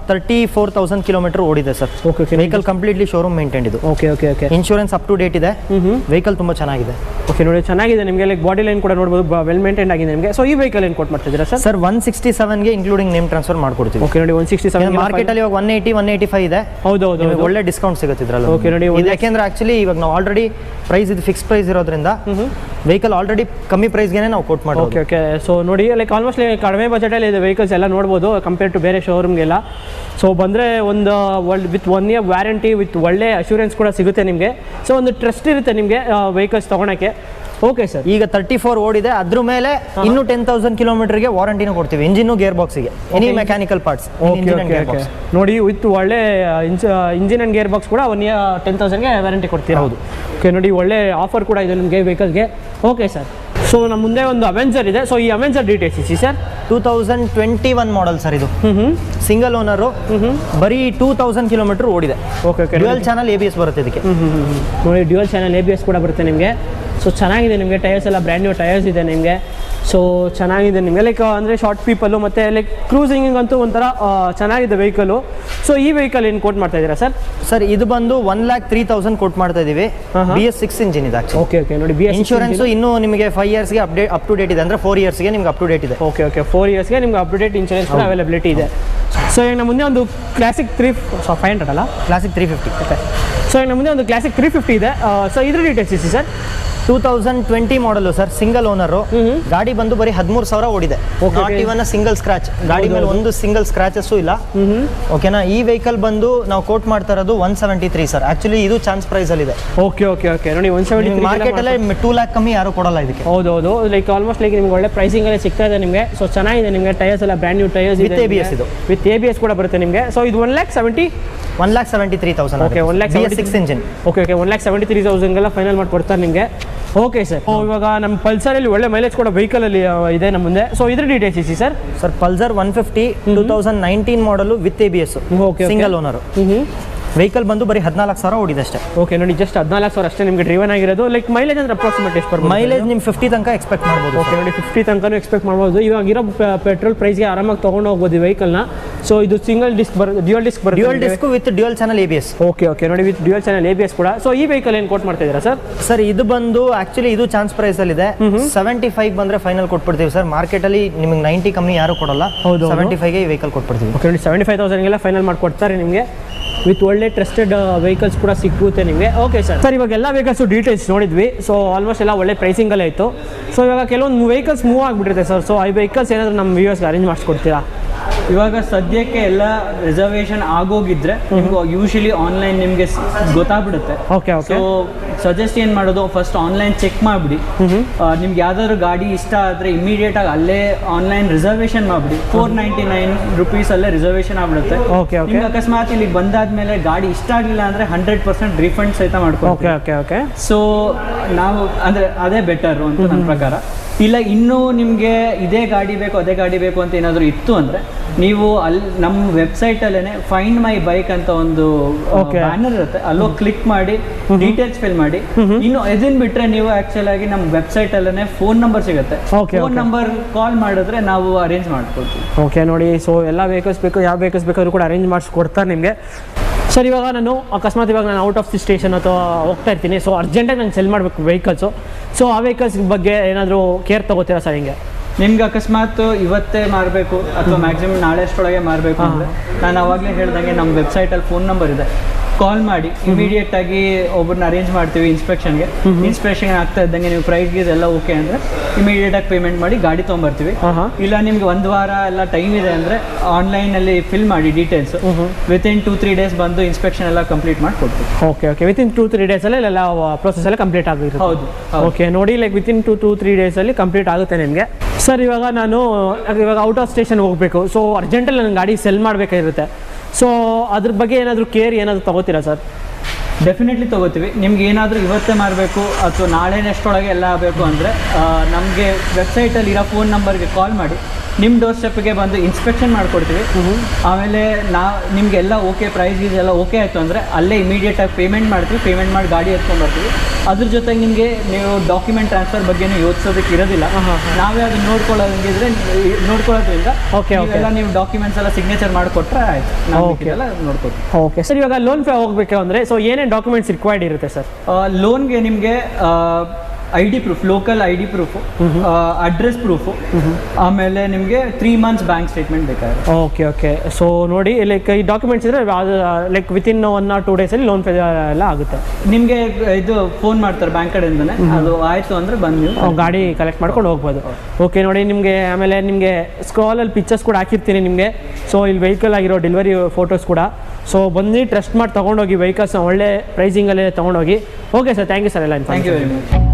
34,000 kilometre ಓಡಿದೆ sir. Okay vehicle completely showroom maintain ಇದು. Okay insurance up to date ಇದೆ. ವೆಹಿಕಲ್ ತುಂಬ ಚೆನ್ನಾಗಿದೆ. ಓಕೆ ನೋಡಿ ಚೆನ್ನಾಗಿದೆ ನಿಮಗೆ, ಲೈಕ್ ಬಾಡಿ ಲೈನ್ ಕೂಡ ನೋಡ್ಬೋದು, ವೆಲ್ ಮೇಂಟೈನ್ ಆಗಿದೆ ನಿಮಗೆ. ಸೊ ಈ ವೆಹಿಕಲ್ ಏನು ಕೋಟ್ ಮಾಡ್ತಿದ್ದೀರಾ ಸರ್? ಸರ್ 167ಗೆ ಇನ್ಕ್ಲೂಡಿಂಗ್ ನೇಮ್ ಟ್ರಾನ್ಸ್ಫರ್ ಮಾಡ್ಕೊಡ್ತೀವಿ. ಓಕೆ ನೋಡಿ 167 ಮಾರ್ಕೆಟಲ್ಲಿ ಇವಾಗ 180, 185 ಇದೆ. ಹೌದು ಒಳ್ಳೆ ಡಿಸ್ಕೌಂಟ್ ಸಿಗುತ್ತೆ ಇದ್ರಲ್ಲಿ. ಓಕೆ ನೋಡಿ ಯಾಕೆಂದ್ರೆ ಆಕ್ಚುಲಿ ಇವಾಗ ನಾವು ಆಲ್ರೆಡಿ ಪ್ರೈಸ್ ಇದು ಫಿಕ್ಸ್ ಪ್ರೈಸ್ ಇರೋದ್ರಿಂದ ವೆಹಿಕಲ್ ಆಲ್ರೆಡಿ ಕಮ್ಮಿ ಪ್ರೈಸ್ಗೆ ನಾವು ಕೋಟ್ ಮಾಡೋದು. ಓಕೆ ಸೊ ನೋಡಿ ಲೈಕ್ ಆಲ್ಮೋಸ್ಟ್ ಕಡಿಮೆ ಬಜೆಟಲ್ಲಿ ಇದೆ ವೆಹಿಕಲ್ಸ್ ಎಲ್ಲ ನೋಡ್ಬೋದು ಕಂಪೇರ್ ಟು ಬೇರೆ ಶೋರೂಮ್ಗೆಲ್ಲ. ಸೊ ಬಂದರೆ ಒಂದು ವಿತ್ 1 year ವ್ಯಾರಂಟಿ ವಿತ್ ಒಳ್ಳೆ ಅಶ್ಯೂರೆನ್ಸ್ ಕೂಡ ಸಿಗುತ್ತೆ ನಿಮಗೆ. ಸೊ ಒಂದು ಟ್ರಸ್ಟ್ ಇರುತ್ತೆ ನಿಮಗೆ ವೆಹಿಕಲ್ಸ್ ತೊಗೊಳಕ್ಕೆ. Okay sir. ಈಗ 34 ಓಡಿದೆ, ಅದ್ರ ಮೇಲೆ ಇನ್ನು 10,000 ಕಿಲೋಮೀಟರ್ಗೆ ವಾರಂಟಿನ ಕೊಡ್ತೀವಿ, ಇಂಜಿನ್ ಗೇರ್ ಬಾಕ್ಸ್ಗೆ, ಎನಿ ಮೆಕ್ಯಾನಿಕಲ್ ಪಾರ್ಟ್ಸ್. ನೋಡಿ ವಿತ್ ಒಳ್ಳೆ ಇಂಜಿನ್ ಅಂಡ್ ಗೇರ್ ಬಾಕ್ಸ್ ಕೂಡ 10,000ಗೆ ವ್ಯಾರಂಟಿ ಕೊಡ್ತೀರಾ? ಹೌದು. ಓಕೆ ನೋಡಿ, ಒಳ್ಳೆ ಆಫರ್ ಕೂಡ ಇದೆ ನಿಮಗೆ ವೆಹಿಕಲ್ಗೆ. Okay sir. ಸೊ ನಮ್ಮ ಮುಂದೆ ಒಂದು ಅವೆಂಜರ್ ಇದೆ. ಸೊ ಈ ಅವೆಂಜರ್ ಡೀಟೇಲ್ಸ್ ಇಸಿ ಸರ್. 2021 ಮಾಡೆಲ್ ಸರ್ ಇದು. ಸಿಂಗಲ್ ಓನರು, ಬರೀ 2000 ಕಿಲೋಮೀಟರ್ ಓಡಿದೆ. ಓಕೆ. ಡ್ಯುಯಲ್ ಚಾನಲ್ ABS ಬರುತ್ತೆ ಇದಕ್ಕೆ. ನೋಡಿ ಡ್ಯುಯಲ್ ಚಾನಲ್ ABS ಕೂಡ ಬರುತ್ತೆ ನಿಮಗೆ. ಸೊ ಚೆನ್ನಾಗಿದೆ ನಿಮಗೆ, ಟೈರ್ಸ್ ಎಲ್ಲ ಬ್ರ್ಯಾಂಡ್ ನ್ಯೂ ಟೈರ್ಸ್ ಇದೆ ನಿಮಗೆ. ಸೊ ಚೆನ್ನಾಗಿದೆ ನಿಮಗೆ, ಲೈಕ್ ಅಂದರೆ ಶಾರ್ಟ್ ಪೀಪಲ್ಲು ಮತ್ತು ಲೈಕ್ ಕ್ರೂಸಿಂಗ್ ಅಂತೂ ಒಂಥರ ಚೆನ್ನಾಗಿದೆ ವೆಹಿಕಲು. ಸೊ ಈ ವೆಹಿಕಲ್ ಏನು ಕೋಟ್ ಮಾಡ್ತಾ ಇದ್ದೀರಾ ಸರ್? ಸರ್ ಇದು ಬಂದು 1,03,000 ಕೋಟ್ ಮಾಡ್ತಾ ಇದ್ದೀವಿ. BS6 ಇಂಜಿನ್ ಇದೆ. ಓಕೆ. ನೋಡಿ BS ಇನ್ಶೂರೆನ್ಸ್ ಇನ್ನೂ ನಿಮಗೆ 5 ಇಯರ್ಸ್ಗೆ ಅಪ್ ಟು ಡೇಟ್ ಇದೆ, ಅಂದರೆ 4 ಇಯರ್ಸ್ಗೆ ನಿಮ್ಗೆ ಅಪ್ ಟು ಡೇಟ್ ಇದೆ. ಓಕೆ. 4 ಇಯರ್ಸ್ಗೆ ನಿಮ್ಗೆ ಅಪ್ ಟು ಡೇಟ್ ಇನ್ಶೂರೆನ್ಸ್ ಕೂಡ ಅವೈಲಬಿಲಿಟಿ ಇದೆ. ಸೊ ಈಗ ನಮ್ಮ ಮುಂದೆ ಒಂದು ಕ್ಲಾಸಿಕ್ 500 ಅಲ್ಲ, ಕ್ಲಾಸಿಕ್ 350. ಓಕೆ. ಸೊ ಈಗ ನಮ್ಮ ಮುಂದೆ ಒಂದು ಕ್ಲಾಸಿಕ್ 350 ಇದೆ. ಸೊ ಇದ್ರ ಡೀಟೇಲ್ಸ್ ಇಸಿ ಸರ್. 2020 ಮಾಡಲು ಸರ್, ಸಿಂಗಲ್ ಓನರು. ಗಾಡಿ ಬಂದು ಬರೀ 13,000 ಓಡಿದೆ. ನಾಟ್ ಇವನ್ ಸಿಂಗಲ್ ಸ್ಕ್ರಾಚ್, ಗಾಡಿ ಮೇಲೆ ಒಂದು ಸಿಂಗಲ್ ಸ್ಕ್ರಾಚಸ್ಸು ಇಲ್ಲ. ಓಕೆನಾ? ಈ ವೆಹಿಕಲ್ ಬಂದು ನಾವು ಕೋಟ್ ಮಾಡ್ತಾ ಇರೋದು 173 ಸರ್. ಆಕ್ಚುಲಿ ಇದು ಚಾನ್ಸ್ ಪ್ರೈಸ್ ಅಲ್ಲಿ ಇದೆ. ಓಕೆ. ನೋಡಿ 173 ಮಾರ್ಕೆಟ್ ಅಲ್ಲೇ 2 lakh ಕಮ್ಮಿ ಯಾರು ಕೊಡಲ್ಲ ಇದಕ್ಕೆ. ಹೌದು. ಲೈಕ್ ಆಲ್ಮೋಸ್ಟ್ ಲೈಕ್ ನಿಮ್ಗೆ ಒಳ್ಳೆ ಪ್ರೈಸಿಂಗ್ ಅಲ್ಲಿ ಸಿಗ್ತಾ ಇದೆ ನಿಮಗೆ. ಸೊ ಚೆನ್ನಾಗಿದೆ ನಿಮಗೆ, ಟೈರ್ಸ್ ಎಲ್ಲ ಬ್ರ್ಯಾಂಡ್ ನ್ಯೂ ಟೈರ್ಸ್ ಇದೆ. ABS ಇದು, ವಿತ್ ABS ಕೂಡ ಬರುತ್ತೆ ನಿಮಗೆ. ಸೊ ಇದು 1,73,000. ಓಕೆ. 1,06 ಇಂಜಿನ್. ಓಕೆ. 1,73,000 ಫೈನಲ್ ಮಾಡಿ ಕೊಡ್ತಾರೆ ನಿಮಗೆ. Okay sir. ಇವಾಗ ನಮ್ಮ ಪಲ್ಸರಲ್ಲಿ ಒಳ್ಳೆ ಮೈಲೇಜ್ ಕೂಡ ವೆಹಿಕಲಲ್ಲಿ ಇದೆ ನಮ್ಮ ಮುಂದೆ. ಸೊ ಇದ್ರ ಡೀಟೇಲ್ಸ್ ಇಸಿ sir. Sir Pulsar 150 2019 model with ABS, single owner. Vehicle ಬಂದು ಬರೀ 14,000 ಓಡಿದೆ ಅಷ್ಟೇ. ಓಕೆ. ನೋಡಿ ಜಸ್ಟ್ 14,000 ಅಷ್ಟೇ ನಿಮಗೆ ಡ್ರೈವನ್ ಆಗಿರೋದು. ಲೈಕ್ ಮೈಲೇಜ್ ಅಂದ್ರೆ ಅಪ್ರಾಕ್ಸಿಮೇಟ್ ಎಷ್ಟು ಬರ್ಬೋದು? ಮೈಲೇಜ್ ನಿಮ್ಮ 50 ತನಕ ಎಕ್ಸ್ಪೆಕ್ಟ್ ಮಾಡ್ಬೋದು. ಓಕೆ. ನೋಡಿ 50 ತನಕ ಎಕ್ಸ್ಪೆಕ್ಟ್ ಮಾಡ್ಬೋದು. ಇವಾಗ ಇರೋ ಪೆಟ್ರೋಲ್ ಪ್ರೈಸ್ಗೆ ಆರಾಮಾಗಿ ತೊಗೊಂಡು ಹೋಗ್ಬೋದು ಈ ವೆಹಿಕಲ್ನ. ಸೊ ಇದು ಸಿಂಗಲ್ ಡಿಸ್ಕ್ ಡ್ಯುಯಲ್ ಡಿಸ್ಕ್ ಬರುತ್ತೆ. Dual disc with dual channel ABS. Okay. ನೋಡಿ ವಿತ್ ಡ್ಯುಯಲ್ ಚಾನಲ್ ABS ಕೂಡ. ಸೊ ಈ ವೆಹಿಕಲ್ ಏನು ಕೋಟ್ ಮಾಡ್ತಾ ಇದ್ದೀರಾ ಸರ್? ಸರ್ ಇದು ಬಂದು ಆಕ್ಚುಲಿ ಇದು ಚಾನ್ಸ್ ಪ್ರೈಸ್ ಅಲ್ಲಿ ಇದೆ. 75 ಬಂದ್ರೆ ಫೈನಲ್ ಕೊಟ್ಬಿಡ್ತೀವಿ ಸರ್. ಮಾರ್ಕೆಟ್ ಅಲ್ಲಿ ನಿಮಗೆ 90 ಕಮ್ಮಿ ಯಾರು ಕೊಡಲ್ಲ. 75ಗೆ ಈ ವೆಹಿಕಲ್ ಕೊಟ್ಬಿಡ್ತೀವಿ. ಓಕೆ. ನೋಡಿ 75,000ಗೆಲ್ಲ ಫೈನಲ್ ಮಾಡಿಕೊಡ್ತಾರೆ ನಿಮಗೆ. ವಿತ್ ಒಳ್ಳೆ ಟ್ರಸ್ಟೆಡ್ ವೆಹಿಕಲ್ಸ್ ಕೂಡ ಸಿಗುತ್ತೆ ನಿಮಗೆ. Okay sir. ಇವಾಗ ಎಲ್ಲ ವೆಹಿಕಲ್ಸು ಡೀಟೇಲ್ಸ್ ನೋಡಿದ್ವಿ. ಸೊ ಆಲ್ಮೋಸ್ಟ್ ಎಲ್ಲ ಒಳ್ಳೆ ಪ್ರೈಸಿಂಗಲ್ಲೇ ಇತ್ತು. ಸೊ ಇವಾಗ ಕೆಲವೊಂದು ವೆಹಿಕಲ್ಸ್ ಮೂವ್ ಆಗಿಬಿಟ್ಟಿದೆ ಸರ್. ಸೊ ಆ ವೆಹಿಕಲ್ಸ್ ಏನಾದರೂ ನಮ್ಮ ವ್ಯೂವರ್ಸ್ಗೆ ಅರೇಂಜ್ ಮಾಡಿಸ್ಕೊಡ್ತೀರಾ? ಇವಾಗ ಸದ್ಯಕ್ಕೆ ಎಲ್ಲ ರಿಸರ್ವೇಷನ್ ಆಗೋಗಿದ್ರೆ ನಿಮ್ಗೆ ಯೂಶಲಿ ಆನ್ಲೈನ್ ನಿಮಗೆ ಗೊತ್ತಾಗ್ಬಿಡುತ್ತೆ. ಓಕೆ. ಸೊ ಸಜೆಸ್ಟ್ ಏನು ಮಾಡೋದು, ಫಸ್ಟ್ ಆನ್ಲೈನ್ ಚೆಕ್ ಮಾಡಿಬಿಡಿ. ನಿಮ್ಗೆ ಯಾವ್ದಾದ್ರು ಗಾಡಿ ಇಷ್ಟ ಆದರೆ ಇಮಿಡಿಯೇಟ್ ಆಗಿ ಅಲ್ಲೇ ಆನ್ಲೈನ್ ರಿಸರ್ವೇಷನ್ ಮಾಡಿಬಿಡಿ. 499 rupees ಅಲ್ಲೇ ರಿಸರ್ವೇಷನ್ ಆಗ್ಬಿಡುತ್ತೆ. ಓಕೆ. ನಿಮ್ಗೆ ಅಕಸ್ಮಾತ್ ಇಲ್ಲಿ ಬಂದಾದ್ಮೇಲೆ ಗಾಡಿ ಇಷ್ಟ ಆಗಲಿಲ್ಲ ಅಂದರೆ 100% ರಿಫಂಡ್ ಸಹಿತ ಮಾಡ್ಕೊಳ್ತೀವಿ. ಓಕೆ. ಸೊ ನಾವು ಅಂದರೆ ಅದೇ ಬೆಟರು ಅಂತ ನನ್ನ ಪ್ರಕಾರ. ಇಲ್ಲ ಇನ್ನೂ ನಿಮಗೆ ಇದೇ ಗಾಡಿ ಬೇಕು ಅದೇ ಗಾಡಿ ಬೇಕು ಅಂತ ಏನಾದರೂ ಇತ್ತು ಅಂದರೆ ನೀವು ಅಲ್ಲಿ ನಮ್ಮ ವೆಬ್ಸೈಟಲ್ಲೇ ಫೈಂಡ್ ಮೈ ಬೈಕ್ ಅಂತ ಒಂದು ಬ್ಯಾನರ್ ಇರುತ್ತೆ, ಅಲ್ಲೋಗಿ ಕ್ಲಿಕ್ ಮಾಡಿ ಡೀಟೇಲ್ಸ್ ಫಿಲ್ ಮಾಡಿ. ಇನ್ನು ಇದನ್ನ ಬಿಟ್ಟರೆ ನೀವು ಆ್ಯಕ್ಚುಲ್ ಆಗಿ ನಮ್ಮ ವೆಬ್ಸೈಟಲ್ಲೇ ಫೋನ್ ನಂಬರ್ ಸಿಗುತ್ತೆ. ಫೋನ್ ನಂಬರ್ ಕಾಲ್ ಮಾಡಿದ್ರೆ ನಾವು ಅರೇಂಜ್ ಮಾಡ್ಕೊಳ್ತೀವಿ. ಓಕೆ. ನೋಡಿ ಸೊ ಎಲ್ಲ ವೆಹಿಕಲ್ಸ್ ಬೇಕು, ಯಾವ ವೆಹಿಕಲ್ಸ್ ಬೇಕಾದ್ರೂ ಕೂಡ ಅರೇಂಜ್ ಮಾಡಿಸ್ಕೊಡ್ತಾರೆ ನಿಮಗೆ. ಸರ್ ಇವಾಗ ನಾನು ಅಕಸ್ಮಾತ್ ನಾನು ಔಟ್ ಆಫ್ ದಿ ಸ್ಟೇಷನ್ ಅಥವಾ ಹೋಗ್ತಾ ಇರ್ತೀನಿ. ಸೊ ಅರ್ಜೆಂಟಾಗಿ ನಾನು ಸೆಲ್ ಮಾಡಬೇಕು ವೆಹಿಕಲ್ಸು. ಸೊ ಆ ವೆಹಿಕಲ್ಸ್ ಬಗ್ಗೆ ಏನಾದರೂ ಕೇರ್ ತೊಗೋತೀರಾ ಸರ್? ಹಿಂಗೆ ನಿಮ್ಗೆ ಅಕಸ್ಮಾತ್ ಇವತ್ತೇ ಮಾರಬೇಕು ಅಥವಾ ಮ್ಯಾಕ್ಸಿಮಮ್ ನಾಳೆ ಅಷ್ಟರೊಳಗೆ ಮಾರಬೇಕು ಅಂದರೆ ನಾನು ಆವಾಗಲೇ ಹೇಳ್ದಂಗೆ ನಮ್ಮ ವೆಬ್ಸೈಟಲ್ಲಿ ಫೋನ್ ನಂಬರ್ ಇದೆ, ಕಾಲ್ ಮಾಡಿ ಇಮಿಡಿಯೇಟ್ ಆಗಿ ಒಬ್ಬರನ್ನ ಅರೇಂಜ್ ಮಾಡ್ತೀವಿ ಇನ್ಸ್ಪೆಕ್ಷನ್ಗೆ. ಇನ್ಸ್ಪೆಕ್ಷನ್ ಆಗ್ತಾ ಇದ್ದಂಗೆ ನೀವು ಪ್ರೈಸ್ಗೆ ಇದೆಲ್ಲ ಓಕೆ ಅಂದರೆ ಇಮಿಡಿಯೇಟ್ ಆಗಿ ಪೇಮೆಂಟ್ ಮಾಡಿ ಗಾಡಿ ತೊಗೊಂಬರ್ತೀವಿ. ಇಲ್ಲ ನಿಮ್ಗೆ 1 ವಾರ ಎಲ್ಲ ಟೈಮ್ ಇದೆ ಅಂದರೆ ಆನ್ಲೈನಲ್ಲಿ ಫಿಲ್ ಮಾಡಿ ಡೀಟೇಲ್ಸ್. ವಿತಿನ್ 2-3 ಡೇಸ್ ಬಂದು ಇನ್ಸ್ಪೆಕ್ಷನ್ ಎಲ್ಲ ಕಂಪ್ಲೀಟ್ ಮಾಡಿ ಕೊಡ್ತೀವಿ. ಓಕೆ. ವಿತಿನ್ 2-3 ಡೇಸಲ್ಲಿ ಎಲ್ಲ ಪ್ರೊಸೆಸ್ ಎಲ್ಲ ಕಂಪ್ಲೀಟ್ ಆಗುತ್ತೆ. ಹೌದು. ಓಕೆ. ನೋಡಿ ಲೈಕ್ ವಿತಿನ್ 2-3 ಡೇಸಲ್ಲಿ ಕಂಪ್ಲೀಟ್ ಆಗುತ್ತೆ ನಿಮಗೆ. ಸರ್ ಇವಾಗ ನಾನು ಔಟ್ ಆಫ್ ಸ್ಟೇಷನ್ ಹೋಗಬೇಕು. ಸೊ ಅರ್ಜೆಂಟಲ್ಲಿ ನನ್ನ ಗಾಡಿ ಸೆಲ್ ಮಾಡಬೇಕಾಗಿರುತ್ತೆ. ಸೊ ಅದ್ರ ಬಗ್ಗೆ ಏನಾದರೂ ಕೇರ್ ಏನಾದರೂ ತೊಗೋತೀರಾ ಸರ್? ಡೆಫಿನೆಟ್ಲಿ ತೊಗೋತೀವಿ. ನಿಮ್ಗೆ ಏನಾದರೂ ಇವತ್ತೇ ಮಾರಬೇಕು ಅಥವಾ ನಾಳೆನಷ್ಟೊಳಗೆ ಎಲ್ಲ ಆಗಬೇಕು ಅಂದರೆ ನಮಗೆ ವೆಬ್ಸೈಟಲ್ಲಿ ಇರೋ ಫೋನ್ ನಂಬರ್ಗೆ ಕಾಲ್ ಮಾಡಿ ನಿಮ್ಮ ಡೋರ್ ಸ್ಟೆಪ್ಗೆ ಬಂದು ಇನ್ಸ್ಪೆಕ್ಷನ್ ಮಾಡಿಕೊಡ್ತೀವಿ. ಆಮೇಲೆ ನಿಮಗೆಲ್ಲ ಓಕೆ, ಪ್ರೈಸ್ ಎಲ್ಲ ಓಕೆ ಆಯಿತು ಅಂದರೆ ಅಲ್ಲೇ ಇಮಿಡಿಯೇಟಾಗಿ ಪೇಮೆಂಟ್ ಮಾಡ್ತೀವಿ. ಪೇಮೆಂಟ್ ಮಾಡಿ ಗಾಡಿ ಎತ್ಕೊಂಡ್ಬರ್ತೀವಿ. ಅದ್ರ ಜೊತೆಗೆ ನಿಮಗೆ ನೀವು ಡಾಕ್ಯುಮೆಂಟ್ ಟ್ರಾನ್ಸ್ಫರ್ ಬಗ್ಗೆನೂ ಯೋಚಿಸೋದಕ್ಕೆ ಇರೋದಿಲ್ಲ. ನಾವೇ ಅದನ್ನ ನೋಡ್ಕೊಳ್ಳೋದ್ರಿಂದ ಎಲ್ಲ ನೀವು ಡಾಕ್ಯುಮೆಂಟ್ಸ್ ಎಲ್ಲ ಸಿಗ್ನೇಚರ್ ಮಾಡಿಕೊಟ್ರೆ ಆಯ್ತು, ನಾವು ಎಲ್ಲ ನೋಡ್ಕೊತೀವಿ. Okay sir. ಇವಾಗ ಲೋನ್ ಹೋಗಬೇಕು ಅಂದರೆ ಸೊ ಏನೇನು ಡಾಕ್ಯುಮೆಂಟ್ಸ್ ರಿಕ್ವೈರ್ಡ್ ಇರುತ್ತೆ ಸರ್? ಲೋನ್ಗೆ ನಿಮಗೆ ID proof, local ID proof, address proof, ಆಮೇಲೆ ನಿಮಗೆ 3 months ಬ್ಯಾಂಕ್ ಸ್ಟೇಟ್ಮೆಂಟ್ ಬೇಕಾಗುತ್ತೆ. ಓಕೆ. ಸೊ ನೋಡಿ ಲೈಕ್ ಈ ಡಾಕ್ಯುಮೆಂಟ್ಸ್ ಇದ್ರೆ ಲೈಕ್ ವಿತಿನ್ 1 or 2 ಡೇಸಲ್ಲಿ ಲೋನ್ ಪೇ ಎಲ್ಲ ಆಗುತ್ತೆ. ನಿಮಗೆ ಇದು ಫೋನ್ ಮಾಡ್ತಾರೆ ಬ್ಯಾಂಕ್ ಕಡೆಯಿಂದನೇ, ಅದು ಆಯಿತು ಅಂದರೆ ಬಂದು ನೀವು ಗಾಡಿ ಕಲೆಕ್ಟ್ ಮಾಡ್ಕೊಂಡು ಹೋಗ್ಬೋದು. ಓಕೆ. ನೋಡಿ ನಿಮಗೆ ಆಮೇಲೆ ನಿಮಗೆ ಸ್ಕ್ರಾಲಲ್ಲಿ ಪಿಕ್ಚರ್ಸ್ ಕೂಡ ಹಾಕಿರ್ತೀನಿ ನಿಮಗೆ. ಸೊ ಇಲ್ಲಿ ವೆಹಿಕಲ್ ಆಗಿರೋ ಡೆಲಿವರಿ ಫೋಟೋಸ್ ಕೂಡ. ಸೊ ಬಂದು ಟ್ರಸ್ಟ್ ಮಾಡಿ ತೊಗೊಂಡೋಗಿ ವೆಹಿಕಲ್ಸ್ನ ಒಳ್ಳೆ ಪ್ರೈಸಿಂಗಲ್ಲೇ ತೊಗೊಂಡೋಗಿ. Okay sir, thank you sir ಎಲ್ಲ. Thank you very much.